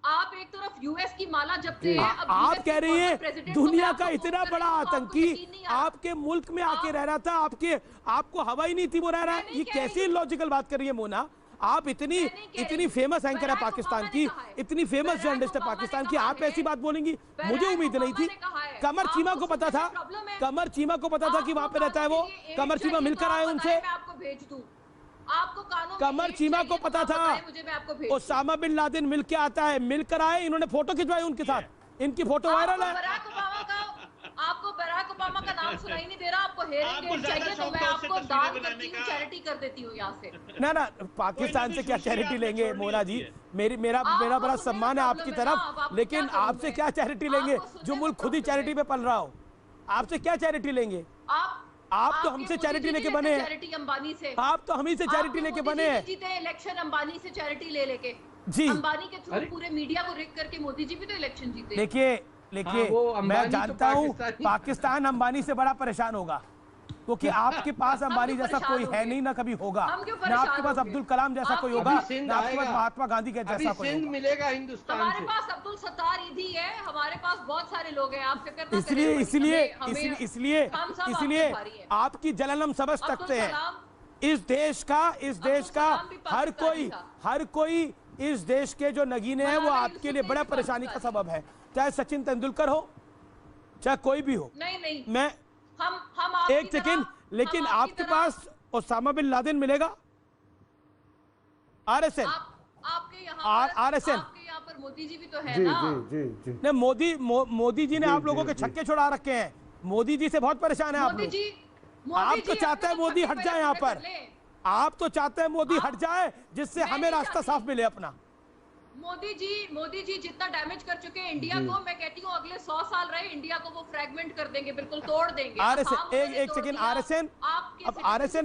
आप एक तरफ यूएस की माला जपते हैं, आप कह रही हैं दुनिया का इतना बड़ा आतंकी आपके मुल्क में आके रह रहा था, आपको हवा ही नहीं थी वो रह रहा है। ये कैसी लॉजिकल बात कर रही है मोना? आप इतनी फेमस एंकर है पाकिस्तान की, इतनी फेमस जर्नलिस्ट है पाकिस्तान की, आप ऐसी बात बोलेंगी? मुझे उम्मीद नहीं थी। कमर चीमा को पता था, कमर चीमा को पता था कि वहां पे रहता है वो। कमर चीमा मिलकर आए उनसे, आपको भेज दूं, आपको कानून कमर चीमा को पता था ओसामा बिन लादेन मिलके आता है, मिलकर आए, इन्होंने फोटो खिंचवाई उनके साथ, इनकी फोटो वायरल है। आपको बराक ओबामा का नाम सुनाई नहीं दे रहा, आपको हेयरिंग एड चाहिए तो मैं आपको दान करती हूँ, चैरिटी कर देती हूँ यहाँ से। ना पाकिस्तान से क्या चैरिटी लेंगे मोना जी? मेरा बड़ा सम्मान है आपकी तरफ, लेकिन आपसे क्या चैरिटी लेंगे जो मुल्क खुद ही चैरिटी पे पल रहा हो? आपसे क्या चैरिटी लेंगे? आप तो हमसे चैरिटी लेके बने हैं, चैरिटी अंबानी से। आप तो हम ही से चैरिटी लेके बने हैं। जीते इलेक्शन अंबानी से चैरिटी लेके जी, अंबानी के थ्रू पूरे मीडिया को रिग करके मोदी जी भी तो इलेक्शन जीते। देखिए मैं जानता हूँ पाकिस्तान अंबानी से बड़ा परेशान होगा, क्योंकि आपके पास अंबानी जैसा कोई है नहीं, ना कभी होगा, ना आपके पास अब्दुल कलाम जैसा कोई होगा, ना आपके पास महात्मा गांधी के जैसा कोई होगा। मिलेगा हिंदुस्तान से। हमारे पास अब्दुल सत्तार ईदी है, हमारे पास बहुत सारे लोग हैं, आप फिक्र ना करें। इसलिए आपकी जलन हम समझ सकते हैं। इस देश का हर कोई इस देश के जो नगीने हैं वो आपके लिए बड़ा परेशानी का सबब है, चाहे सचिन तेंदुलकर हो, चाहे कोई भी हो। नहीं, मैं हम एक सेकेंड, लेकिन आपके पास ओसामा बिन लादेन मिलेगा? आरएसएन, आपके यहाँ पर मोदी जी भी तो है ना? जी। नहीं, मोदी जी ने आप लोगों के छक्के छुड़ा रखे हैं। मोदी जी से बहुत परेशान है आप लोग। आप तो चाहते हैं मोदी हट जाए यहाँ पर, आप तो चाहते हैं मोदी हट जाए जिससे हमें रास्ता साफ मिले अपना। मोदी जी जितना डैमेज कर चुके हैं इंडिया को, मैं कहती हूँ अगले 100 साल रहे इंडिया को वो फ्रैगमेंट कर देंगे, बिल्कुल तोड़ देंगे। आरएसएन, एक सेकंड, आरएसएन,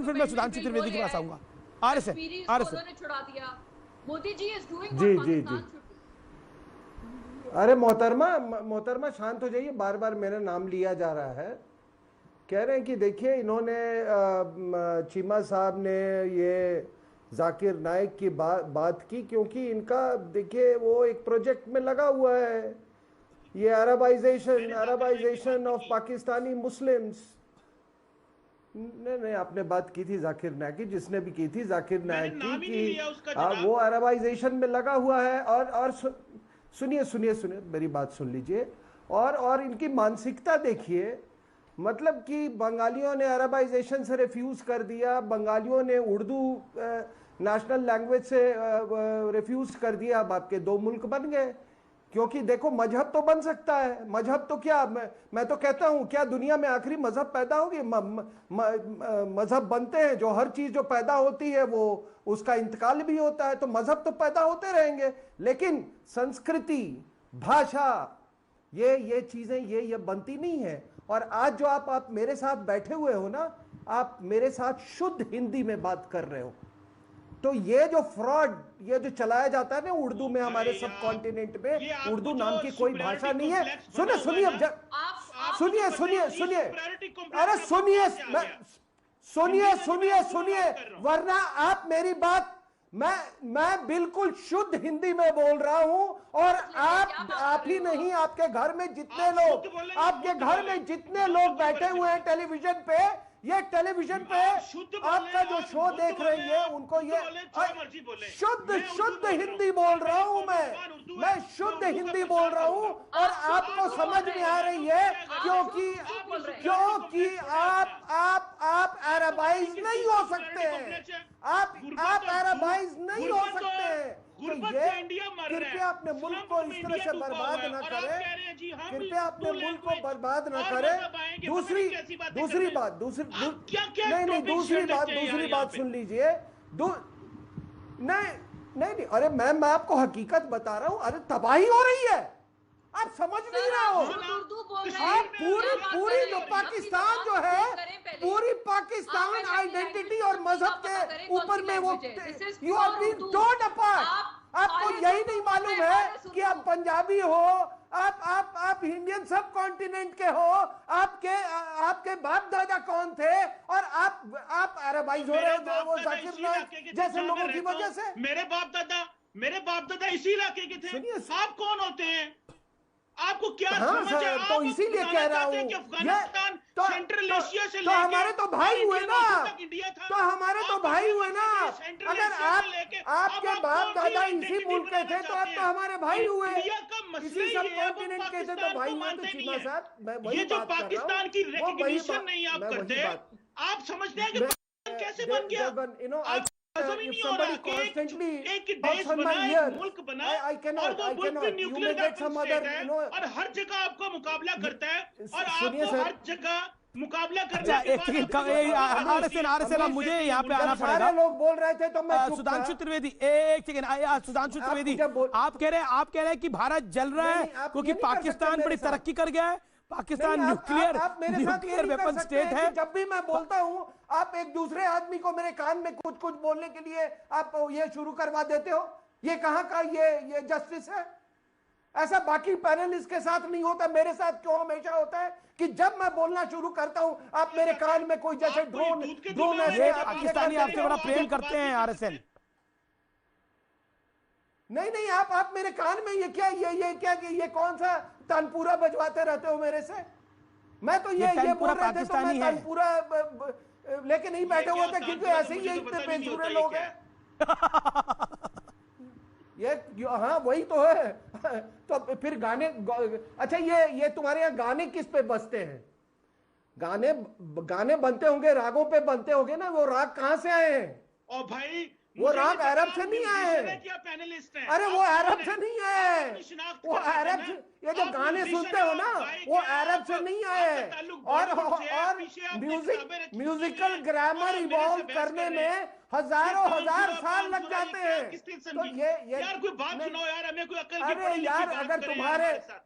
फिर मैं सुधांशु त्रिवेदी के पास आऊंगा। आरएसएन छुड़ा दिया। मोदी जी इज डूइंग जी। अरे मोहतरमा शांत हो जाइए, बार बार मेरा नाम लिया जा रहा है। कह रहे हैं कि देखिए इन्होंने चीमा साहब ने ये जाकिर नाइक की बात की, क्योंकि इनका देखिए वो एक प्रोजेक्ट में लगा हुआ है, ये अरबाइजेशन ऑफ पाकिस्तानी मुस्लिम्स। नहीं, आपने बात की थी जाकिर नाइक की, जिसने भी की थी जाकिर नाइक की, वो अरबाइजेशन में लगा हुआ है। और सुनिए मेरी बात सुन लीजिए। और इनकी मानसिकता देखिए, मतलब कि बंगालियों ने अरबाइजेशन से रिफ्यूज कर दिया, बंगालियों ने उर्दू नेशनल लैंग्वेज से रिफ्यूज कर दिया। अब आपके दो मुल्क बन गए, क्योंकि देखो मजहब तो बन सकता है, मजहब तो क्या, मैं तो कहता हूं क्या दुनिया में आखिरी मजहब पैदा होगी? मजहब बनते हैं, जो हर चीज जो पैदा होती है वो उसका इंतकाल भी होता है, तो मजहब तो पैदा होते रहेंगे, लेकिन संस्कृति, भाषा, ये चीजें ये बनती नहीं है। और आज जो आप मेरे साथ बैठे हुए हो ना, आप मेरे साथ शुद्ध हिंदी में बात कर रहे हो, तो ये जो फ्रॉड ये जो चलाया जाता है ना उर्दू में, हमारे सब कॉन्टिनेंट में उर्दू नाम की कोई भाषा नहीं है। सुनिए अरे सुनिए, वरना आप मेरी बात, मैं बिल्कुल शुद्ध हिंदी में बोल रहा हूं। और आप ही नहीं, आपके घर में जितने लोग बैठे हुए हैं टेलीविजन पे, ये टेलीविजन पे आपका जो शो देख रही है, उनको ये शुद्ध हिंदी बोल रहा हूं, मैं शुद्ध हिंदी बोल रहा हूं। और आपको समझ में आ रही है क्योंकि आप अरबाइज नहीं हो सकते हैं, आप अरबाइज नहीं हो सकते हैं। तो ये कृपया अपने मुल्क को इस तरह से बर्बाद ना करें, कृपया अपने मुल्क को बर्बाद ना करें। दूसरी बात सुन लीजिए। नहीं, अरे मैं आपको हकीकत बता रहा हूं। अरे तबाही हो रही है, आप समझ नहीं रहे हो। आप पूरी जो पाकिस्तान जो है, पूरी पाकिस्तान आइडेंटिटी और मजहब के ऊपर में वो you are being torn apart. आपको यही नहीं मालूम है कि आप पंजाबी हो, आप इंडियन सब कॉन्टिनेंट के हो, आपके बाप दादा कौन थे, और आप अरबाइज हो रहे हो वो जाकिर नाइक जैसे लोगों की वजह से। मेरे बाप दादा इसी इलाके के थे। आप कौन होते हैं? आपको क्या समझ है? तो इसीलिए कह रहा हूँ, अफगानिस्तान सेंट्रल एशिया से तो हमारे तो भाई हुए ना, इंडिया था, तो हमारे तो भाई हुए ना। अगर आपके बाप दादा इसी मुल्क के थे तो आप तो हमारे भाई हुए, इसी सब कॉन्टिनेंट के थे, तो भाई हुए। तो चीमा साहब, मैं वही ये जो पाकिस्तान की रिकॉग्निशन नहीं आप करते, आप समझते हैं कि कैसे बन गया? If somebody constantly knocks on my ear, I cannot. You may get some other, और हर जगह आपको मुकाबला करता है, और आपको हर जगह मुकाबला करने आरएसएन मुझे यहाँ पे आना पड़ेगा। सारे लोग बोल रहे थे तो मैं सुधांशु त्रिवेदी, एक सेकंड, सुधांशु त्रिवेदी, आप कह रहे हैं कि भारत जल रहा है क्योंकि पाकिस्तान बड़ी तरक्की कर गया है, पाकिस्तान न्यूक्लियर वेपन स्टेट है। जब भी मैं बोलता हूं, आप एक दूसरे आदमी को मेरे कान में कुछ कुछ बोलने के लिए आप ये शुरू करवा देते हो। ये कहां का ये जस्टिस है? ऐसा बाकी पैनलिस्ट के साथ नहीं होता, मेरे साथ क्यों हमेशा होता है कि जब मैं बोलना शुरू करता हूं आप मेरे कान में कोई जैसे ड्रोन ऐसे। पाकिस्तानी आपसे बड़ा प्रेम करते हैं आरएसएन। नहीं, आप मेरे कान में ये कौन सा तानपुरा बजवाते रहते हो मेरे से? मैं तो ये बोल रहे थे तो मैं तानपुरा लेके नहीं बैठे हुए थे, क्योंकि ऐसे ही ये इतने बेसुरे लोग हैं। हाँ वही तो है। तो फिर गाने, अच्छा ये तुम्हारे यहाँ गाने किस पे बजते हैं? गाने बनते होंगे, रागों पे बनते होंगे ना। वो राग कहाँ से आए हैं? ओ भाई, वो राग अरब से नहीं आए हैं। अरे वो अरब से नहीं आए, वो अरब से, ये जो गाने सुनते हो ना वो अरब से नहीं आए। और म्यूजिकल ग्रामर इवॉल्व करने में हजार साल लग जाते हैं। तो ये यार कोई बात सुनाओ यार, हमें कोई अकल की। अरे यार, अगर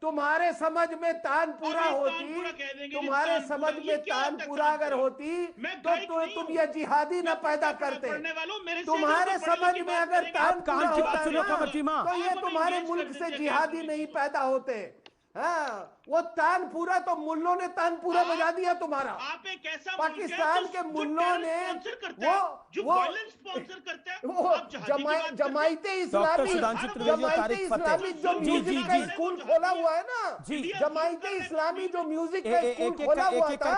तुम्हारे समझ में तानपुरा होती, तुम्हारे समझ में तानपुरा अगर होती तो तुम ये जिहादी न पैदा करते। तुम्हारे समझ में अगर तानपुरा होता ना तो ये तुम्हारे मुल्क से जिहादी नहीं पैदा होते। हाँ, वो तानपुरा तो मुल्लों ने तानपुरा बजा दिया तुम्हारा। आप एक ऐसा पाकिस्तान के मुल्लों ने वो जमाइते इस्लामी जो म्यूजिक का स्कूल खोला हुआ है ना, जमाइते इस्लामी जो म्यूजिक का स्कूल खोला हुआ था,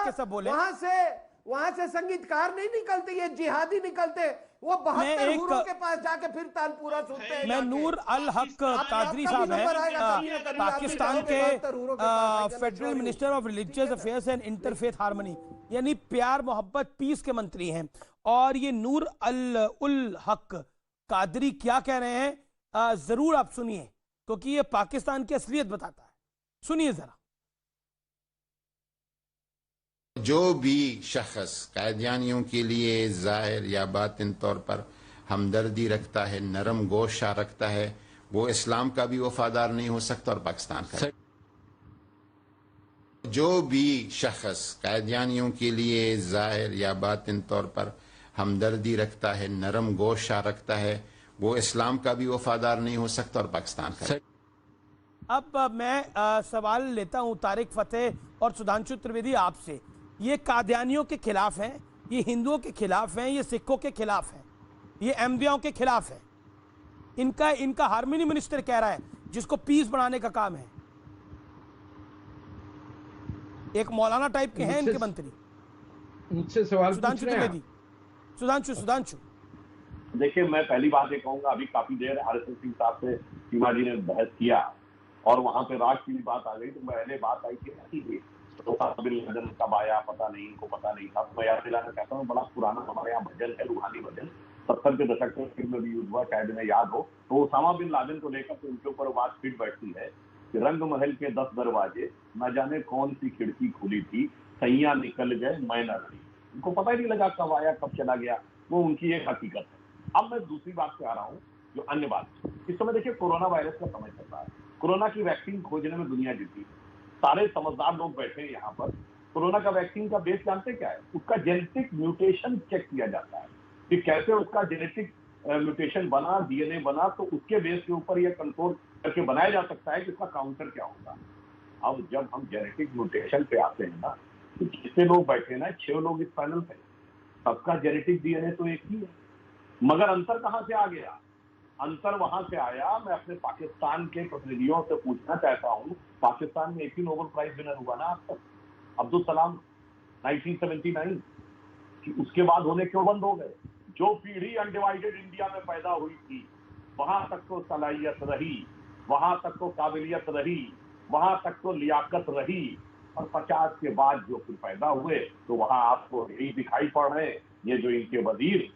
वहां से संगीतकार नहीं निकलते, ये जिहादी निकलते। वो 72 हुरों के पास जाके फिर तानपुरा सुनते हैं। मैं नूर अल हक कादरी साहब हैं, पाकिस्तान के federal minister of religious affairs and interfaith harmony, यानी प्यार मोहब्बत पीस के मंत्री हैं। और ये नूर उल हक कादरी क्या कह रहे हैं जरूर आप सुनिए, क्योंकि ये पाकिस्तान की असलियत बताता है। सुनिए जरा। जो भी शख्स कादियानियों के लिए ज़ाहिर या बातिन तौर पर हमदर्दी रखता है, नरम गोशा रखता है, वो इस्लाम का भी वफादार नहीं हो सकता और पाकिस्तान का। जो भी शख्स कादियानियों के लिए ज़ाहिर या बातिन तौर पर हमदर्दी रखता है, नरम गोशा रखता है, वो इस्लाम का भी वफादार नहीं हो सकता और पाकिस्तान का। अब मैं सवाल लेता हूं तारिक फतेह और सुधांशु त्रिवेदी आपसे। ये कादियानियों के खिलाफ हैं, ये हिंदुओं के खिलाफ हैं, ये सिखों के खिलाफ हैं, ये अहमदियों के खिलाफ है। इनका हार्मनी मिनिस्टर कह रहा है, जिसको पीस बढ़ाने का काम है। एक मौलाना टाइप के हैं इनके मंत्री। इनसे सवाल सुधांशु त्रिवेदी, सुधांशु। देखिए, मैं पहली बात ये कहूंगा, अभी काफी देर आरएसएस सिंह साहब से सीमा जी ने बहस किया और वहां पे राष्ट्र की बात आ गई, तो पहले बात आई थी तो बिन लादेन कब आया पता नहीं, इनको पता नहीं था। तो मैं याद दिलाना चाहता हूँ, बड़ा पुराना हमारे यहाँ भजन है, रूहानी भजन, 70 के दशक में फिल्म में भी यूज हुआ, शायद इन्हें याद हो। तो ओसामा बिन लादेन को लेकर तो उनके ऊपर बात फिट बैठती है कि रंग महल के 10 दरवाजे, न जाने कौन सी खिड़की खुली थी, सैया निकल गए मैं न रही। उनको पता ही नहीं लगा कब आया कब चला गया, वो उनकी एक हकीकत है। अब मैं दूसरी बात पे आ रहा हूँ, जो अन्य बात, इस समय देखिए कोरोना वायरस का समय चल रहा है। कोरोना की वैक्सीन खोजने में दुनिया जीती, सारे समझदार लोग बैठे हैं यहाँ पर। कोरोना का वैक्सीन का बेस जानते क्या है? उसका जेनेटिक म्यूटेशन चेक किया जाता है कि कैसे उसका जेनेटिक म्यूटेशन बना, डीएनए बना, तो उसके बेस के ऊपर यह कंट्रोल करके बनाया जा सकता है कि उसका काउंटर क्या होगा। अब जब हम जेनेटिक म्यूटेशन पे आते हैं ना, तो जितने लोग बैठे ना, 6 लोग इस पैनल पे, सबका जेनेटिक डीएनए तो एक ही है, मगर अंतर कहां से आ गया? अंतर वहां से आया, मैं अपने पाकिस्तान के प्रतिनिधियों से पूछना चाहता हूं, पाकिस्तान में एक ही नोबेल प्राइज विनर हुआ ना अब तक, अब्दुल कलाम 1979, कि उसके बाद होने क्यों बंद हो गए? जो पीढ़ी अनडिवाइडेड इंडिया में पैदा हुई थी, वहां तक तो सलाहियत रही, वहां तक तो काबिलियत रही, वहां तक तो लियाकत रही, और 50 के बाद जो फिर पैदा हुए तो वहां आपको यही दिखाई पड़ रहे हैं, ये जो इनके वजीर,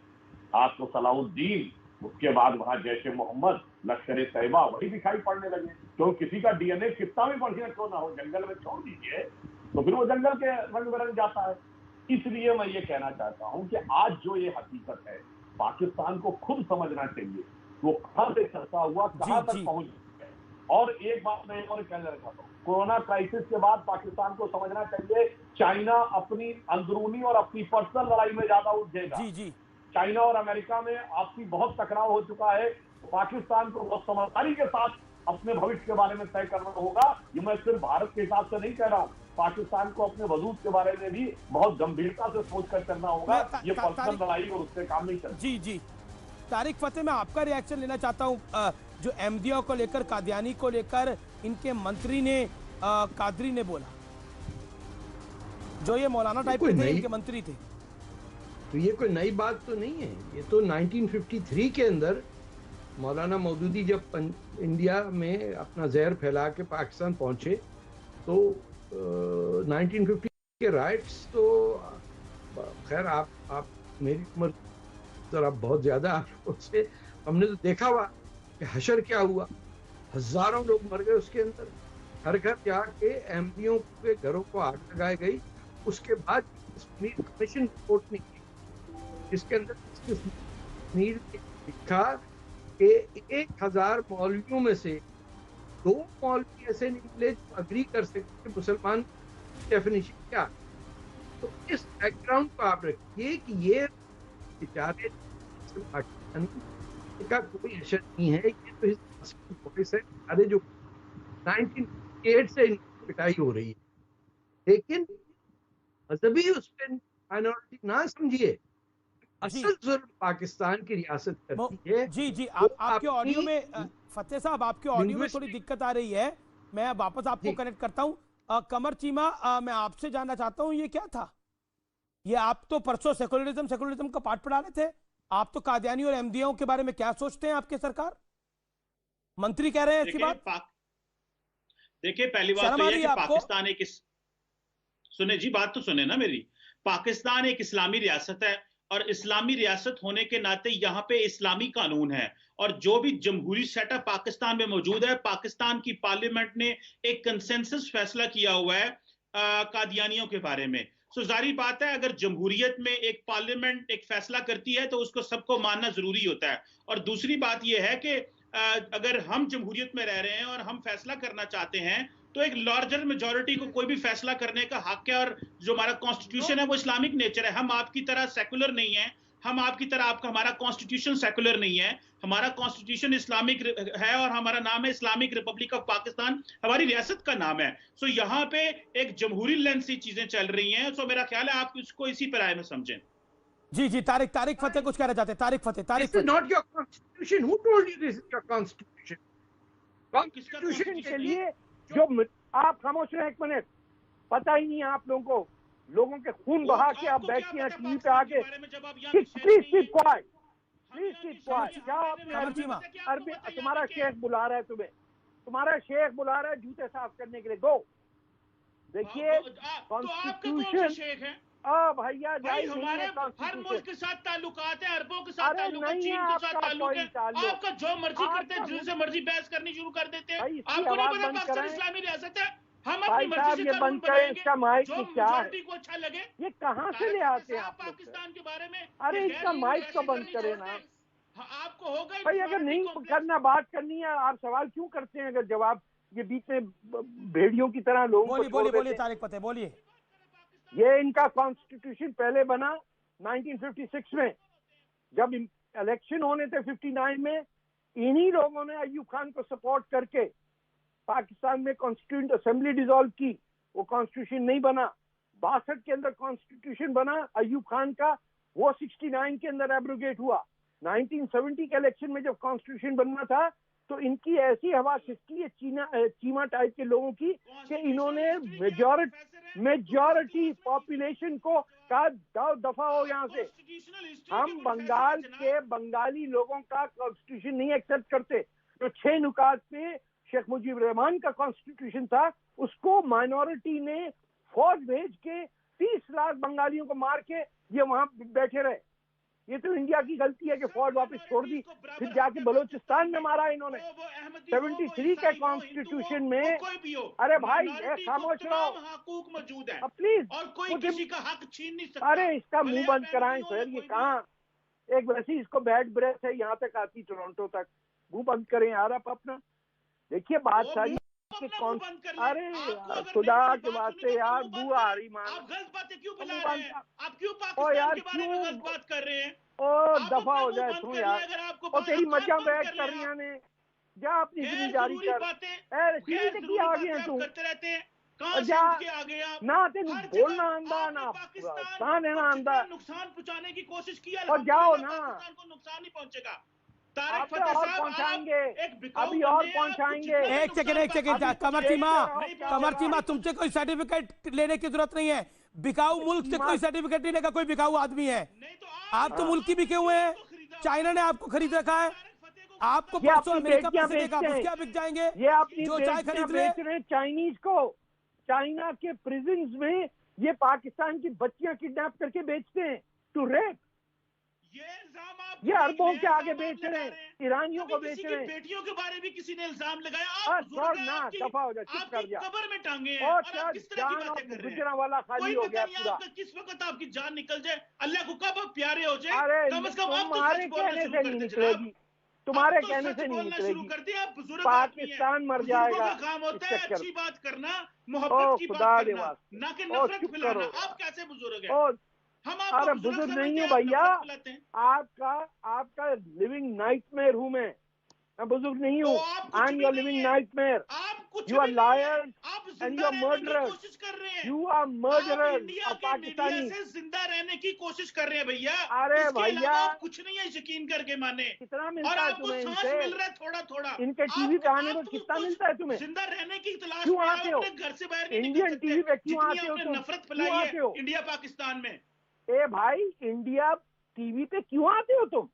आपको सलाउद्दीन, उसके बाद वहां जैश ए मोहम्मद, लश्कर ए तैयबा, वही दिखाई पड़ने लगे। क्यों? किसी का डीएनए कितना भी बढ़िया क्यों ना हो, जंगल में छोड़ दीजिए तो फिर वो जंगल के रंग में रंग जाता है। इसलिए मैं ये कहना चाहता हूं कि आज जो ये हकीकत है, पाकिस्तान को खुद समझना चाहिए वो कहां से चलता हुआ कहां तक पहुंच गया। और एक बात मैं और कहना चाहता हूं, कोरोना क्राइसिस के बाद पाकिस्तान को समझना चाहिए, चाइना अपनी अंदरूनी और अपनी पर्सनल लड़ाई में ज्यादा उलझेगा। चाइना और अमेरिका में आपसी बहुत टकराव हो चुका है, तो पाकिस्तान को बहुत समझदारी के साथ अपने भविष्य के बारे में तय करना होगा। ये मैं सिर्फ भारत के हिसाब से नहीं कह रहा हूं, पाकिस्तान को अपने वजूद के बारे में भी बहुत गंभीरता से सोचकर करना होगा। ये पर्सनल लड़ाई और उससे काम नहीं चलता। जी जी, तारिक फतेह, मैं आपका रिएक्शन लेना चाहता हूं। जो अहमदिया को लेकर, कादियानी को लेकर इनके मंत्री ने, कादरी ने बोला, जो ये मौलाना टाइप के थे, इनके मंत्री थे, तो ये कोई नई बात तो नहीं है। ये तो 1953 के अंदर मौलाना मौदूदी जब इंडिया में अपना जहर फैला के पाकिस्तान पहुंचे, तो 1950 के राइट्स तो खैर आप मेरी उम्र जरा बहुत ज्यादा आप से, हमने तो देखा हुआ कि हशर क्या हुआ, हजारों लोग मर गए उसके अंदर, हर घर जाके एमपीओ के घरों को आग लगाई गई। उसके बाद कमीशन रिपोर्ट निकली जिसके अंदर लिखा कि 1000 मौलवियों में से 2 मौलवी ऐसे निकले जो अग्री कर सकते मुसलमान डेफिनेशन क्या। तो इस बैकग्राउंड को आप रखिए कि ये बेचारे पाकिस्तान का कोई असर नहीं है, ये तो इस है अरे जो 1908 से पिटाई हो रही है, लेकिन मजहबी उस पर माइनॉरिटी ना समझिए। असल जुर्म पाकिस्तान की रियासत करती है। जी जी, आपके ऑडियो में फतेह साहब, आपके ऑडियो में थोड़ी दिक्कत आ रही है, मैं वापस आपको कनेक्ट करता हूं। कमर चीमा, मैं आपसे जानना चाहता हूं, ये क्या था? ये आप तो परसों सेकुलरिज्म का पाठ पढ़ा रहे थे, आप तो कादियानी और अहमदियों के बारे में क्या सोचते हैं? आपके सरकार मंत्री कह रहे हैं ऐसी बात? देखिए, पहली बात तो यह कि पाकिस्तान एक, सुने जी, बात तो सुने ना मेरी। पाकिस्तान एक इस्लामी रियासत है, और इस्लामी रियासत होने के नाते यहाँ पे इस्लामी कानून है, और जो भी जमहूरी सेटअप पाकिस्तान में मौजूद है, पाकिस्तान की पार्लियामेंट ने एक कंसेंसस फैसला किया हुआ है कादियानियों के बारे में। सो जारी बात है, अगर जमहूरियत में एक पार्लियामेंट एक फैसला करती है तो उसको सबको मानना जरूरी होता है। और दूसरी बात यह है कि अगर हम जमहूरियत में रह रहे हैं और हम फैसला करना चाहते हैं, तो एक लार्जर मेजॉरिटी को कोई भी फैसला करने का हक है, और जो हमारा कॉन्स्टिट्यूशन है वो इस्लामिक नेचर है। हम आपकी तरह सेकुलर नहीं है, हम आपकी तरह हमारा कॉन्स्टिट्यूशन सेकुलर नहीं है, हमारा कॉन्स्टिट्यूशन इस्लामिक है, और हमारा नाम है इस्लामिक रिपब्लिक ऑफ पाकिस्तान, हमारी रियासत का नाम है। सो यहाँ पे एक जमहूरी लेंस से चीजें चल रही हैं। सो मेरा ख्याल है आप इसको इसी पर आए में समझें। जी जी, तारिक फतेह कुछ कहना चाहते हैं? Tarek Fatah, not your constitution, who told you this is your constitution? Constitution के लिए जो आप खामोश रहे एक मिनट, पता ही नहीं है आप लोगों को, लोगों के खून बहा के आप बैठे हैं टीवी पे आके। प्लीज कीप क्वाइट, क्या आपने अरबी, तुम्हारा शेख बुला रहा है तुम्हें, तुम्हारा शेख बुला रहा है जूते साफ करने के लिए। गो देखिए कॉन्स्टिट्यूशन। भैया हमारे हर मुल्क के साथ ताल्लुकात है, अरबों के साथ ताल्लुक है, चीन के साथ ताल्लुक है। आपका जो मर्जी करते हैं, जिनसे मर्जी बहस करनी शुरू कर देते हैं। आपको नहीं पता पाकिस्तान इस्लामी रियासत है, हम अपनी मर्जी से कानून बनाएंगे जो मेजॉरिटी को अच्छा लगे। ये कहाँ से ले आते हैं पाकिस्तान के बारे में? अरे इसका माइक तो बंद करे ना आपको होगा भाई। अगर नहीं करना बात करनी है, आप सवाल क्यों करते हैं? अगर जवाब ये बीच में भेड़ियों की तरह लोगों को छोड़ देते। बोलिए तारिक फतेह, बोलिए। ये इनका कॉन्स्टिट्यूशन पहले बना 1956 में, जब इलेक्शन होने थे 59 में, इन्हीं लोगों ने अय्यूब खान को सपोर्ट करके पाकिस्तान में कॉन्स्टिट्यूंट असेंबली डिसॉल्व की। वो कॉन्स्टिट्यूशन नहीं बना। 62 के अंदर कॉन्स्टिट्यूशन बना अय्यूब खान का, वो 69 के अंदर एब्रोगेट हुआ। 1970 के इलेक्शन में जब कॉन्स्टिट्यूशन बनना था तो इनकी ऐसी हवा खिसकी है चीमा टाइप के लोगों की कि इन्होंने मेजॉरिटी पॉपुलेशन को कहा दफा हो यहाँ से। हम बंगाल के बंगाली लोगों का कॉन्स्टिट्यूशन नहीं एक्सेप्ट करते। जो 6 नुकात पे शेख मुजीब रहमान का कॉन्स्टिट्यूशन था, उसको माइनॉरिटी ने फौज भेज के 30 लाख बंगालियों को मार के ये वहां बैठे रहे। ये तो इंडिया की गलती है कि फौज वापस छोड़ दी, फिर जाके बलोचिस्तान में मारा इन्होंने। 73 के कॉन्स्टिट्यूशन में, अरे भाई खामोश रहो प्लीज, और कोई किसी का हक छीन नहीं सकता। अरे इसका मुंह बंद कराएं सर, ये कहाँ एक वैसे ही इसको बैड ब्रेथ है, यहाँ तक आती टोरंटो तक। मुंह बंद करें यार आप अपना। देखिए बात सारी कौन, अरे खुदा के वास्ते यार बुआ आ रही मां, आप गलत बातें क्यों फैला रहे हैं? आप क्यों ओ यार पाकिस्तान के बारे में गलत बात कर रहे हैं? ओ दफा हो जाए तू यार, और तेरी मजा बैठ कर रही ने जा अपनी जिम्मेदारी जारी कर। की आ गए तू करते रहते हैं, कहां जा से आ गए आप? ना तेन बोलना आंदा ना कहां लेना आंदा, नुकसान पहुंचाने की कोशिश किया और जाओ ना, पाकिस्तान को नुकसान नहीं पहुंचेगा। और पहुंचाएंगे, अभी और पहुंचाएंगे। एक सेकंड कमर चीमा, तुमसे कोई सर्टिफिकेट लेने की जरूरत नहीं है। बिकाऊ मुल्क से कोई सर्टिफिकेट नहीं लेगा, कोई बिकाऊ आदमी है। आप तो मुल्क की बिके हुए हैं, चाइना ने आपको खरीद रखा है। आपको परसों अमेरिका पैसे देगा, क्या बिक जाएंगे? ये अपनी जो चाय खरीद ले चाइनीज को, चाइना के प्रिजन्स में ये पाकिस्तान की बच्चियां किडनैप करके बेचते हैं टू रेप। ये अरबों के आगे बेच रहे हैं, ईरानियों को बेच रहे हैं। बेटियों के बारे में किसी ने इल्जाम लगाया? ना दफा हो जाए, चुप कर जा। कब्र में टांगे हैं और आप किस तरह की बातें कर रहे हैं? गुजरा वाला खाली हो गया पूरा। किस वक्त आपकी जान निकल जाए, अल्लाह को कब प्यारे हो जाए, अरे कम से कम आप तुम्हारे कहने से नहीं निकलेगी, तुम्हारे कहने से नहीं निकलेगी। पाकिस्तान मर जाएगा। काम होता है अच्छी बात करना, मोहब्बत की बात करना, ना कि नफरत फैलाना। आप कैसे बुजुर्ग हैं? अरे बुजुर्ग नहीं हूँ भैया, आपका लिविंग नाइटमेयर हूँ मैं बुजुर्ग नहीं हूँ। I am your living nightmare. You are liars and you are murderers. You are murderers of Pakistani. जिंदा रहने की कोशिश कर रहे हैं भैया। अरे भैया कुछ नहीं है, यकीन करके माने। कितना मिलता है तुम्हें इनसे? मिल रहा है थोड़ा थोड़ा। इनके टीवी पे आने को कितना मिलता है तुम्हें? जिंदा रहने की तलाश क्यों आते हो? घर से बाहर इंडियन टीवी पे क्यों आते हो? नफरत फैलाई है इंडिया पाकिस्तान में। ए भाई इंडिया टीवी पे क्यों आते हो तुम?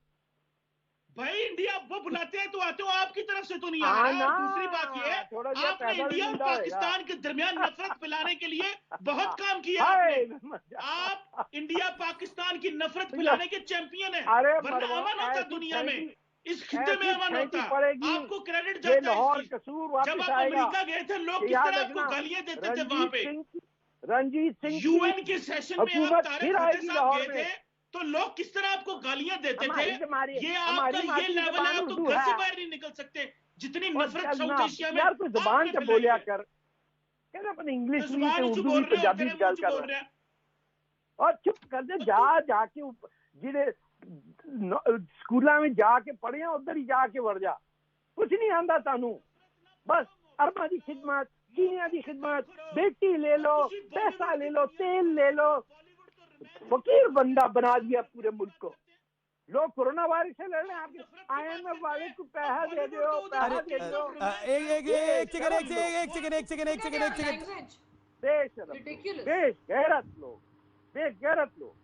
भाई इंडिया वो बुलाते हैं तो आते हो, आपकी तरफ से तो नहीं आ रहा। दूसरी बात ये, आपने इंडिया और पाकिस्तान के दरमियान नफरत फैलाने के लिए बहुत काम किया आपने। आप इंडिया पाकिस्तान की नफरत फैलाने के चैंपियन हैं। वरना अमन होता दुनिया में, इस खित्ते में अमन होता। आपको क्रेडिट जाता है। जब आप अमेरिका गए थे, लोग किस तरह आपको गालियां देते थे वहां पे। रणजीत सिंह यूएन के सेशन में आप तारिक फतेह साहब गए थे तो लोग किस तरह आपको गालियां देते थे। ये आपका ये लेवल है, आप तो घर से बाहर नहीं निकल सकते। जितनी नफरत साउथ एशिया में। यार कोई जुबान से बोलिया कर, क्या अपने इंग्लिश में उर्दू में पंजाबी में गल कर रहे हैं। और चुप कर दे, जाके जिन्हें स्कूलों में जाके पढ़े उधर ही जाके वड़ जा। कुछ नहीं आंदा तानू, बस अरमा की खिदमत, चीनिया की खिदमत, बेटी ले लो, पैसा ले लो, तेल ले लो। फकीर बंदा बना दिया पूरे मुल्क को। लोग कोरोना वायरस से लड़ रहे हैं, आपके IMF वाले को पैसा दे दो, पैसा दे दो। बेगैरत लोग।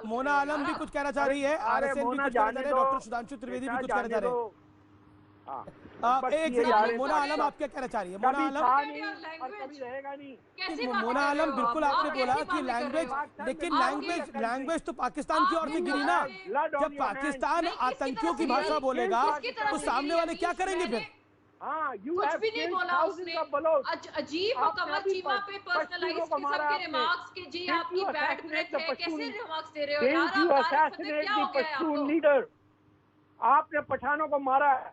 मोना आलम भी कुछ कहना चाह रही है। डॉक्टर सुधांशु त्रिवेदी भी कुछ कहना चाह रहे हैं। एक सेकंड, मोना आलम आप क्या कहना चाह रही है? मोना आलम, मोना आलम बिल्कुल आपने बोला कि लैंग्वेज, लेकिन लैंग्वेज तो पाकिस्तान की ओर से गिरी ना। जब पाकिस्तान आतंकियों की भाषा बोलेगा तो सामने वाले क्या करेंगे फिर? कुछ भी नहीं बोला उसने। अजीब हो कमर चीमा पे पर्सनलाइज किस्म के रिमार्क्स के जी आपकी बैड ब्रेथ है, कैसे रिमार्क्स दे रहे हो यार? आप क्या हो गया आपको? आपने पठानों को मारा है,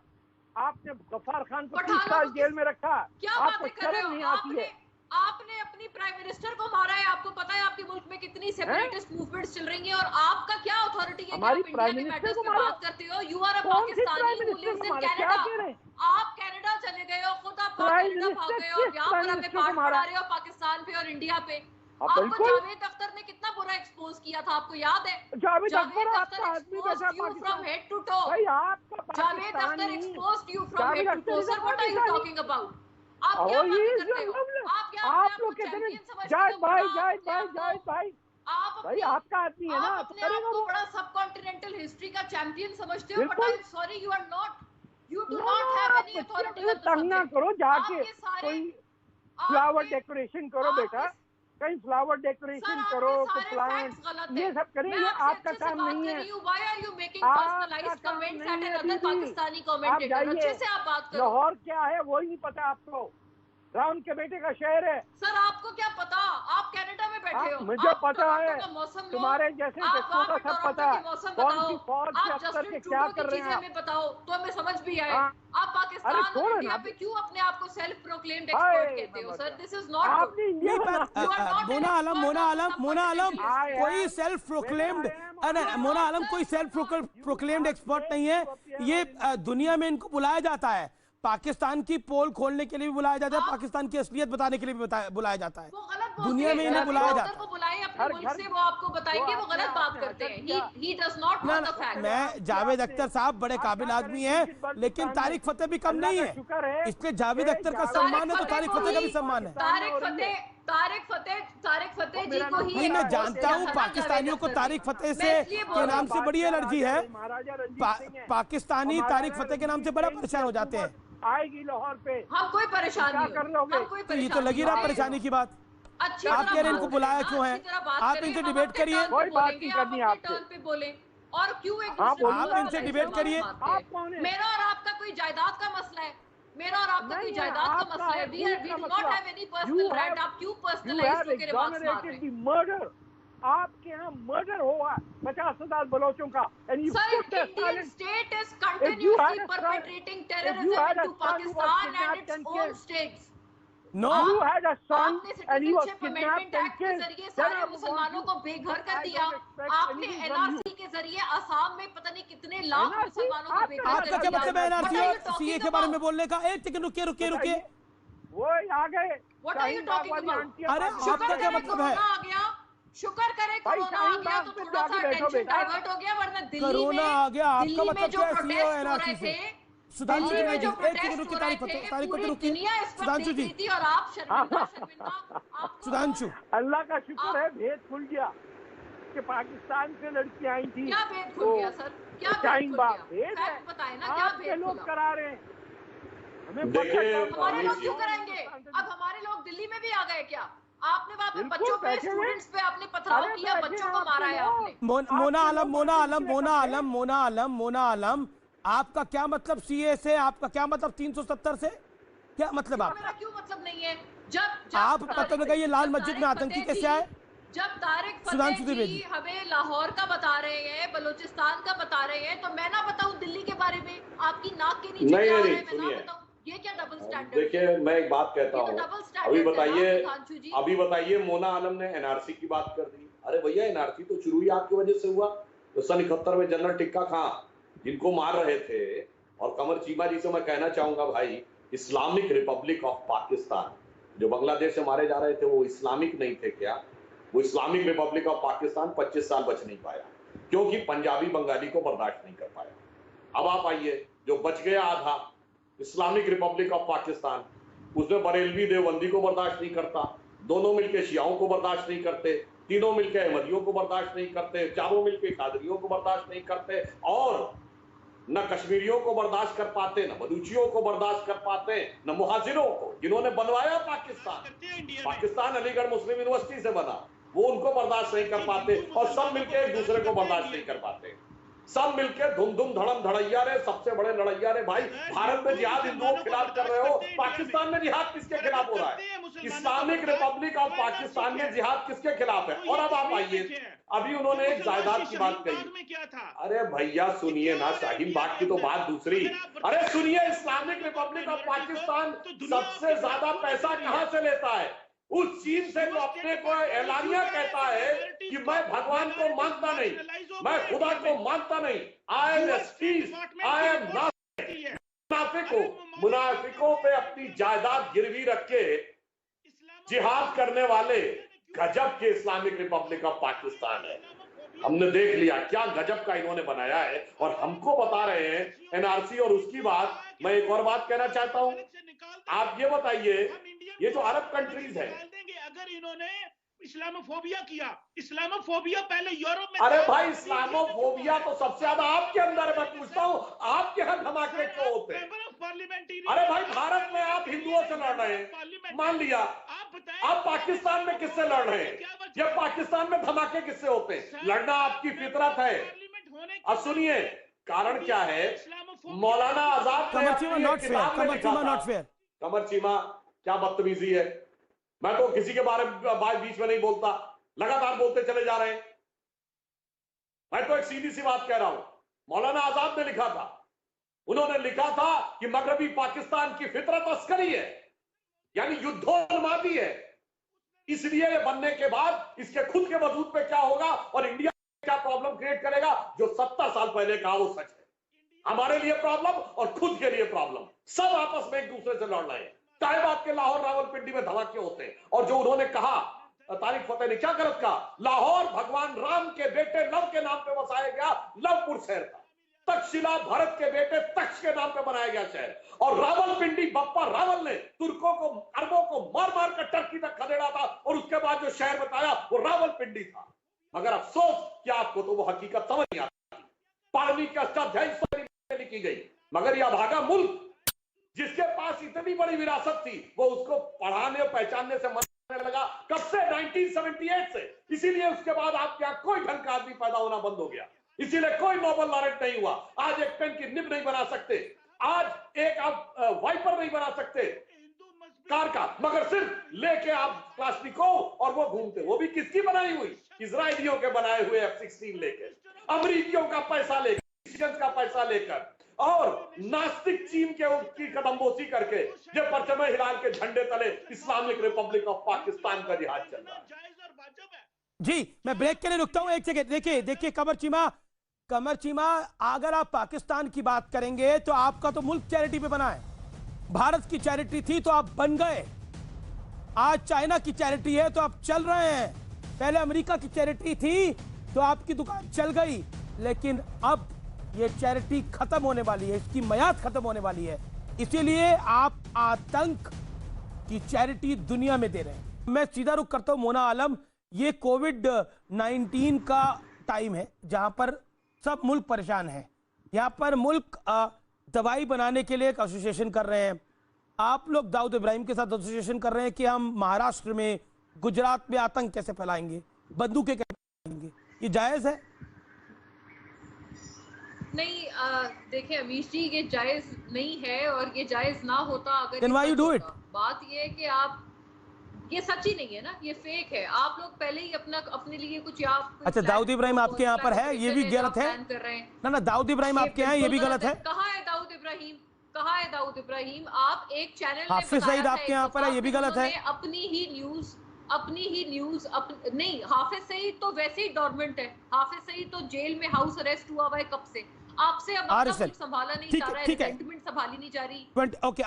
आपने गफ्फार खान को 30 साल जेल में रखा। क्या आपको बातें कर रहे शर्म हो? नहीं आती है? आपने अपनी प्राइम मिनिस्टर को मारा है। आपको पता है आपके मुल्क में कितनी सेपरेटिस्ट मूवमेंट्स चल रही हैं और आपका क्या अथॉरिटी है कि आप इंडिया के मैटर्स पे बात करते हो? You are a Pakistani who lives in Canada. आप कनाडा चले गए हो, खुद आप कनाडा भाग गए हो, यहाँ पर हमें पाठ पढ़ा रहे हो पाकिस्तान पे और इंडिया पे। आपको जावेद अख्तर ने कितना बुरा एक्सपोज किया था, आपको याद है? Javed Akhtar exposed you from head to toe. Javed Akhtar exposed you from head to toe. Sir, what are you talking about? आप क्या बात करते हो? आप लोग कहते हैं जायद भाई भाई आपका आदमी है ना, आप अपने आप को बड़ा सब कॉन्टिनेंटल हिस्ट्री का चैंपियन समझते हो, but I am sorry you are not, you do not have any authority on the subject. करो जाके कोई फ्लावर डेकोरेशन करो बेटा, कहीं फ्लावर डेकोरेशन करो, प्लांट ये सब करें, ये आपका काम नहीं है। Why are you making personalised comments at another Pakistani commentator? अच्छे से आप बात करो। लाहौर क्या है वो ही नहीं पता आपको, राउंड के बेटे का शहर है। सर आपको क्या पता, आप कनाडा में बैठे हो, मुझे पता है, तुम्हारे जैसे बच्चों का सब पता है कौन सी फौज के अफसर के क्या कर रहे हैं हमें बताओ तो हमें समझ भी आए। आप पाकिस्तान और इंडिया पे क्यों अपने आप को सेल्फ प्रोक्लेम्ड एक्सपर्ट कहते हो? Sir this is not Mona Alam कोई सेल्फ प्रोक्लेम्ड कोई सेल्फ प्रोक्लेम्ड एक्सपर्ट नहीं है। ये दुनिया में इनको बुलाया जाता है, पाकिस्तान की पोल खोलने के लिए भी बुलाया जाता है, पाकिस्तान की असलियत बताने के लिए भी बुलाया जाता है। दुनिया में इन्हें बुलाया जाता है। वो आपको बताएंगे वो गलत बात करते हैं। He does not know the fact. मैं जावेद अख्तर साहब बड़े काबिल आदमी हैं, लेकिन तारिक फतेह भी कम नहीं है, इसलिए जावेद अख्तर का सम्मान है तो तारिक फतेह का भी सम्मान है। तारिक फतेह जी को ही मैं जानता हूँ, पाकिस्तानियों को तारिक फतेह से के नाम से बड़ी एलर्जी है, पाकिस्तानी तारिक फतेह के नाम से बड़ा परेशान हो जाते हैं। आएगी लाहौर पे, हम कोई परेशानी नहीं, ये तो लगी रहा परेशानी की बात। अच्छी आप कह रहे इनको बुलाया क्यों है? आप इनसे डिबेट करिए, कोई बात नहीं करनी आपसे पे बोले और क्यों एक आप इनसे डिबेट करिए। मेरा और आपका कोई जायदाद का मसला है, मेरा और आपका कोई जायदाद का मसला है। We do not have any personal right. आप क्यों पर्सनलाइज होकर बात मार रहे हैं? मर्डर, आपके यहाँ मर्डर हुआ 50,000 बलोचों का। Indian state is continuously perpetrating terrorism into Pakistan and its own states. No, you had a son and he was kidnapped and killed. जरिए सारे मुसलमानों को बेघर कर दिया। आपने एनआरसी के जरिए असम में पता नहीं कितने लाख मुसलमानों को बेघर कर दिया। आपका क्या मतलब है एनआरसी और सीए के बारे में बोलने का? एक सेकंड रुकिए। वो आ गए। What are you talking about? अरे आपका क्या मतलब है? आ गया, शुक्र करे कोरोना आ गया तो थोड़ा सा टेंशन डाइवर्ट हो गया, वरना दिल्ली में कोरोना आ गया, आपका मतलब क्या है? सीए और एनआरसी से सुधांशु जी, एक सेकंड रुकिए, तारीख को रुकिए सुधांशु जी। और आप शर्मिंदा सुधांशु, अल्लाह का शुक्र है भेद खुल गया कि पाकिस्तान से लड़कियां आई थी। क्या भेद खुल गया सर? क्या भेद है? बताए ना क्या भेद? लोग करा रहे हैं, हमारे लोग क्यों कराएंगे? अब हमारे लोग दिल्ली में भी आ गए क्या? आपने वहाँ पे बच्चों पे, स्टूडेंट्स पे आपने पथराव किया, बच्चों को मारा है आपने। मोना आलम, आपका क्या मतलब सीए से? आपका क्या मतलब 370 से? क्या मतलब आप? मेरा क्यों मतलब नहीं है? जब आप मतलब लगाइए लाल मस्जिद में आतंकी कैसे आए? जब तारिक फतेह जी हमें लाहौर का बता रहे हैं, बलूचिस्तान का बता रहे हैं, तो मैं ना बताऊं दिल्ली के बारे में? आपकी नाक के नीचे क्या हो रहा है, मैं ना बताऊं? ये क्या डबल स्टैंडर्ड? देखिए मैं एक बात कहता हूँ, अभी बताइए मोना आलम ने एनआरसी की बात कर दी। अरे भैया एनआरसी तो शुरू ही आपकी वजह से हुआ। तो सन 71 में जनरल टिक्का खां जिनको मार रहे थे, और कमर चीमा जी से मैं कहना चाहूंगा भाई, इस्लामिक रिपब्लिक ऑफ पाकिस्तान जो बांग्लादेश से मारे जा रहे थे वो इस्लामिक नहीं थे क्या? वो इस्लामिक रिपब्लिक ऑफ पाकिस्तान 25 साल बच नहीं पाया क्योंकि पंजाबी बंगाली को बर्दाश्त नहीं कर पाया। अब आप आइए, जो बच गया आधा इस्लामिक रिपब्लिक ऑफ पाकिस्तान, उसमें बरेलवी देवबंदी को बर्दाश्त नहीं करता, दोनों मिलकर शियाओं को बर्दाश्त नहीं करते, तीनों मिलकर अहमदियों को बर्दाश्त नहीं करते, चारों मिलकर कादरियों को बर्दाश्त नहीं करते, और न कश्मीरियों को बर्दाश्त कर पाते, न बलूचियों को बर्दाश्त कर पाते, न मुहाजिरों को जिन्होंने बनवाया पाकिस्तान अलीगढ़ मुस्लिम यूनिवर्सिटी से बना, वो उनको बर्दाश्त नहीं कर पाते, और सब मिलकर एक दूसरे को बर्दाश्त नहीं कर पाते। सब मिलकर धुम धुम धड़म धड़ैया रे, सबसे बड़े लड़ैया रे भाई। भारत में जिहाद हिंदुओं के खिलाफ कर रहे हो, पाकिस्तान में जिहाद किसके खिलाफ हो रहा है? इस्लामिक रिपब्लिक ऑफ पाकिस्तान में जिहाद किसके खिलाफ है? और अब आप आइए, अभी उन्होंने एक जायदाद की बात कही। अरे भैया सुनिए ना शाहीन बाग की तो बात दूसरी। अरे सुनिए, इस्लामिक रिपब्लिक ऑफ पाकिस्तान सबसे ज्यादा पैसा कहां से लेता है? उस चीन से जो अपने को एलानिया कहता है कि मैं भगवान को मानता नहीं, मैं खुदा को मानता नहीं, आई एम एस्टीज, आई एम मुनाफिकों पे अपनी जायदाद गिरवी रख के जिहाद करने वाले गजब के इस्लामिक रिपब्लिक ऑफ पाकिस्तान है। हमने देख लिया क्या गजब का इन्होंने बनाया है, और हमको बता रहे हैं एनआरसी और उसकी बात। मैं एक और बात कहना चाहता हूं, आप ये बताइए, ये जो अरब कंट्रीज है, अगर इन्होंने इस्लामोफोबिया किया, इस्लामोफोबिया पहले यूरोप में, अरे भाई इस्लामोफोबिया तो सबसे ज्यादा आपके अंदर है। मैं पूछता हूँ आपके यहाँ धमाके क्यों होते हैं? अरे भाई भारत में आप हिंदुओं से लड़ रहे हैं, मान लिया, आप पाकिस्तान में किससे लड़ रहे हैं? या पाकिस्तान में धमाके किससे होते हैं? लड़ना आपकी फितरत है। अब सुनिए कारण क्या है। मौलाना आजाद कमर चीमा क्या बदतमीजी है। मैं तो किसी के बारे में बीच में नहीं बोलता, लगातार बोलते चले जा रहे हैं। मैं तो एक सीधी सी बात कह रहा हूं। मौलाना आजाद ने लिखा था, उन्होंने लिखा था कि मगरबी पाकिस्तान की फितरत अस्करी है, यानी युद्धोन्मादी है। इसलिए ये बनने के बाद इसके खुद के वजूद पे क्या होगा और इंडिया क्या प्रॉब्लम क्रिएट करेगा, जो 70 साल पहले कहा वो सच है। हमारे लिए प्रॉब्लम और खुद के लिए प्रॉब्लम, सब आपस में एक दूसरे से लड़ रहे हैं। चाहे बात के लाहौर रावलपिंडी में धमाके होते हैं, और जो उन्होंने कहा, तारिक फतेह ने क्या गलत कहा, लाहौर भगवान राम के बेटे लव के नाम पे बसाया गया लवपुर शहर था। तक्षशिला भरत के बेटे तक्ष के नाम पे बनाया गया शहर, और रावलपिंडी बप्पा रावल ने तुर्कों को, अरबों को मार मार कर टर्की तक खदेड़ा था, और उसके बाद जो शहर बताया वो रावलपिंडी था। मगर अफसोस कि आपको तो वो हकीकत समझ नहीं आती। पारवी का अष्टाध्यायी लिखी गई, मगर यह भागा मुल्क जिसके पास इतनी बड़ी विरासत थी, वो उसको पढ़ाने और पहचानने से मरने लगा। कब से? 1978 से। इसीलिए उसके बाद आपके यहाँ कोई ढंग का आदमी पैदा होना बंद हो गया, इसीलिए कोई नोबेल लॉरेट नहीं हुआ। आज एक पेन की निब नहीं बना सकते, आज एक आप वाइपर नहीं बना सकते कार का, मगर सिर्फ लेके आप प्लास्टिको और वो घूमते। वो भी किसकी बनाई हुई? इजरायलियों के बनाए हुए F-16 लेकर, अमरीकियों का पैसा लेकर, का पैसा लेकर, और नास्तिक चीन के उनकी कदमबोसी करके ये परचम हिलाल के झंडे तले इस्लामिक रिपब्लिक ऑफ पाकिस्तान का जिहाद चल रहा है। जी मैं ब्रेक के लिए रुकता हूं, एक सेकंड। देखिए कमर चीमा, अगर आप पाकिस्तान की बात करेंगे तो आपका तो मुल्क चैरिटी पे बना है। भारत की चैरिटी थी तो आप बन गए, आज चाइना की चैरिटी है तो आप चल रहे हैं। पहले अमेरिका की चैरिटी थी तो आपकी दुकान चल गई, लेकिन अब ये चैरिटी खत्म होने वाली है, इसकी मयाद खत्म होने वाली है। इसीलिए आप आतंक की चैरिटी दुनिया में दे रहे हैं। मैं सीधा रुख करता हूं मोना आलम। ये कोविड-19 का टाइम है जहां पर सब मुल्क परेशान है। यहां पर मुल्क दवाई बनाने के लिए एक एसोसिएशन कर रहे हैं। आप लोग दाऊद इब्राहिम के साथ एसोसिएशन कर रहे हैं कि हम महाराष्ट्र में, गुजरात में आतंक कैसे फैलाएंगे, बंदूकें कैसे फैलाएंगे। ये जायज है? नहीं, देखिए अमीश जी, ये जायज नहीं है, और ये जायज ना होता अगर Then why you do it? बात ये है कि आप, ये सच ही नहीं है ना, ये फेक है। आप लोग पहले ही अपने लिए कुछ अच्छा, दाऊद इब्राहिम आपके यहाँ पर है, ये भी गलत है ना? दाऊद इब्राहिम आपके यहाँ, ये भी गलत है। कहाँ है दाऊद इब्राहिम? कहाँ है दाऊद इब्राहिम? आप एक चैनल हाफिज सईद आपके यहाँ पर है, ये भी गलत है। अपनी ही न्यूज नहीं, हाफिज सईद तो वैसे ही डॉर्मेंट है। हाफिज सईद तो जेल में हाउस अरेस्ट हुआ हुआ है कब से। आपसे अब अपना कुछ संभाला नहीं जा रहा है, रिसेंटमेंट संभाली नहीं जा रही। Okay,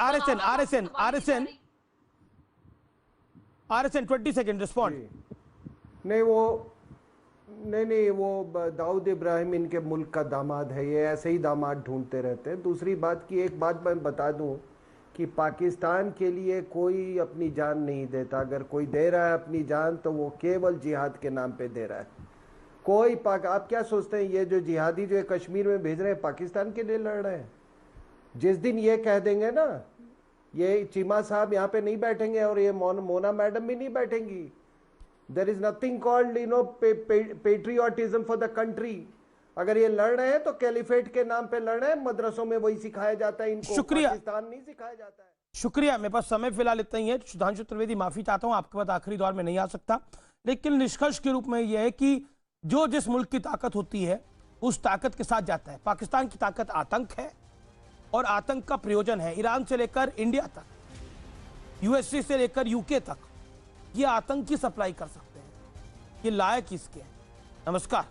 RSN 20 second respond. नहीं, वो दाऊद इब्राहिम इनके मुल्क का दामाद है, ये ऐसे ही दामाद ढूंढते रहते हैं। दूसरी बात की एक बात मैं बता दूं कि पाकिस्तान के लिए कोई अपनी जान नहीं देता। अगर कोई दे रहा है अपनी जान तो वो केवल जिहाद के नाम पे दे रहा है। कोई आप क्या सोचते हैं, ये जो जिहादी जो कश्मीर में भेज रहे हैं पाकिस्तान के लिए लड़ रहे हैं? जिस दिन ये कह देंगे ना, ये चीमा साहब यहाँ पे नहीं बैठेंगे और ये मोना मैडम भी नहीं बैठेंगी। There is nothing called patriotism for the country. अगर ये लड़ रहे हैं तो कैलिफेट के नाम पे लड़ रहे हैं, मदरसों में वही सिखाया जाता है इनको, शुक्रिया। पाकिस्तान नहीं सिखाया जाता है। शुक्रिया। मेरे पास समय फिलहाल इतना ही है। सुधांशु त्रिवेदी, माफी चाहता हूं, आपके बाद आखिरी दौर में नहीं आ सकता, लेकिन निष्कर्ष के रूप में यह है कि जो जिस मुल्क की ताकत होती है उस ताकत के साथ जाता है। पाकिस्तान की ताकत आतंक है और आतंक का प्रयोजन है। ईरान से लेकर इंडिया तक, यूएसए से लेकर यूके तक ये आतंक की सप्लाई कर सकते हैं। ये लायक इसके हैं। नमस्कार।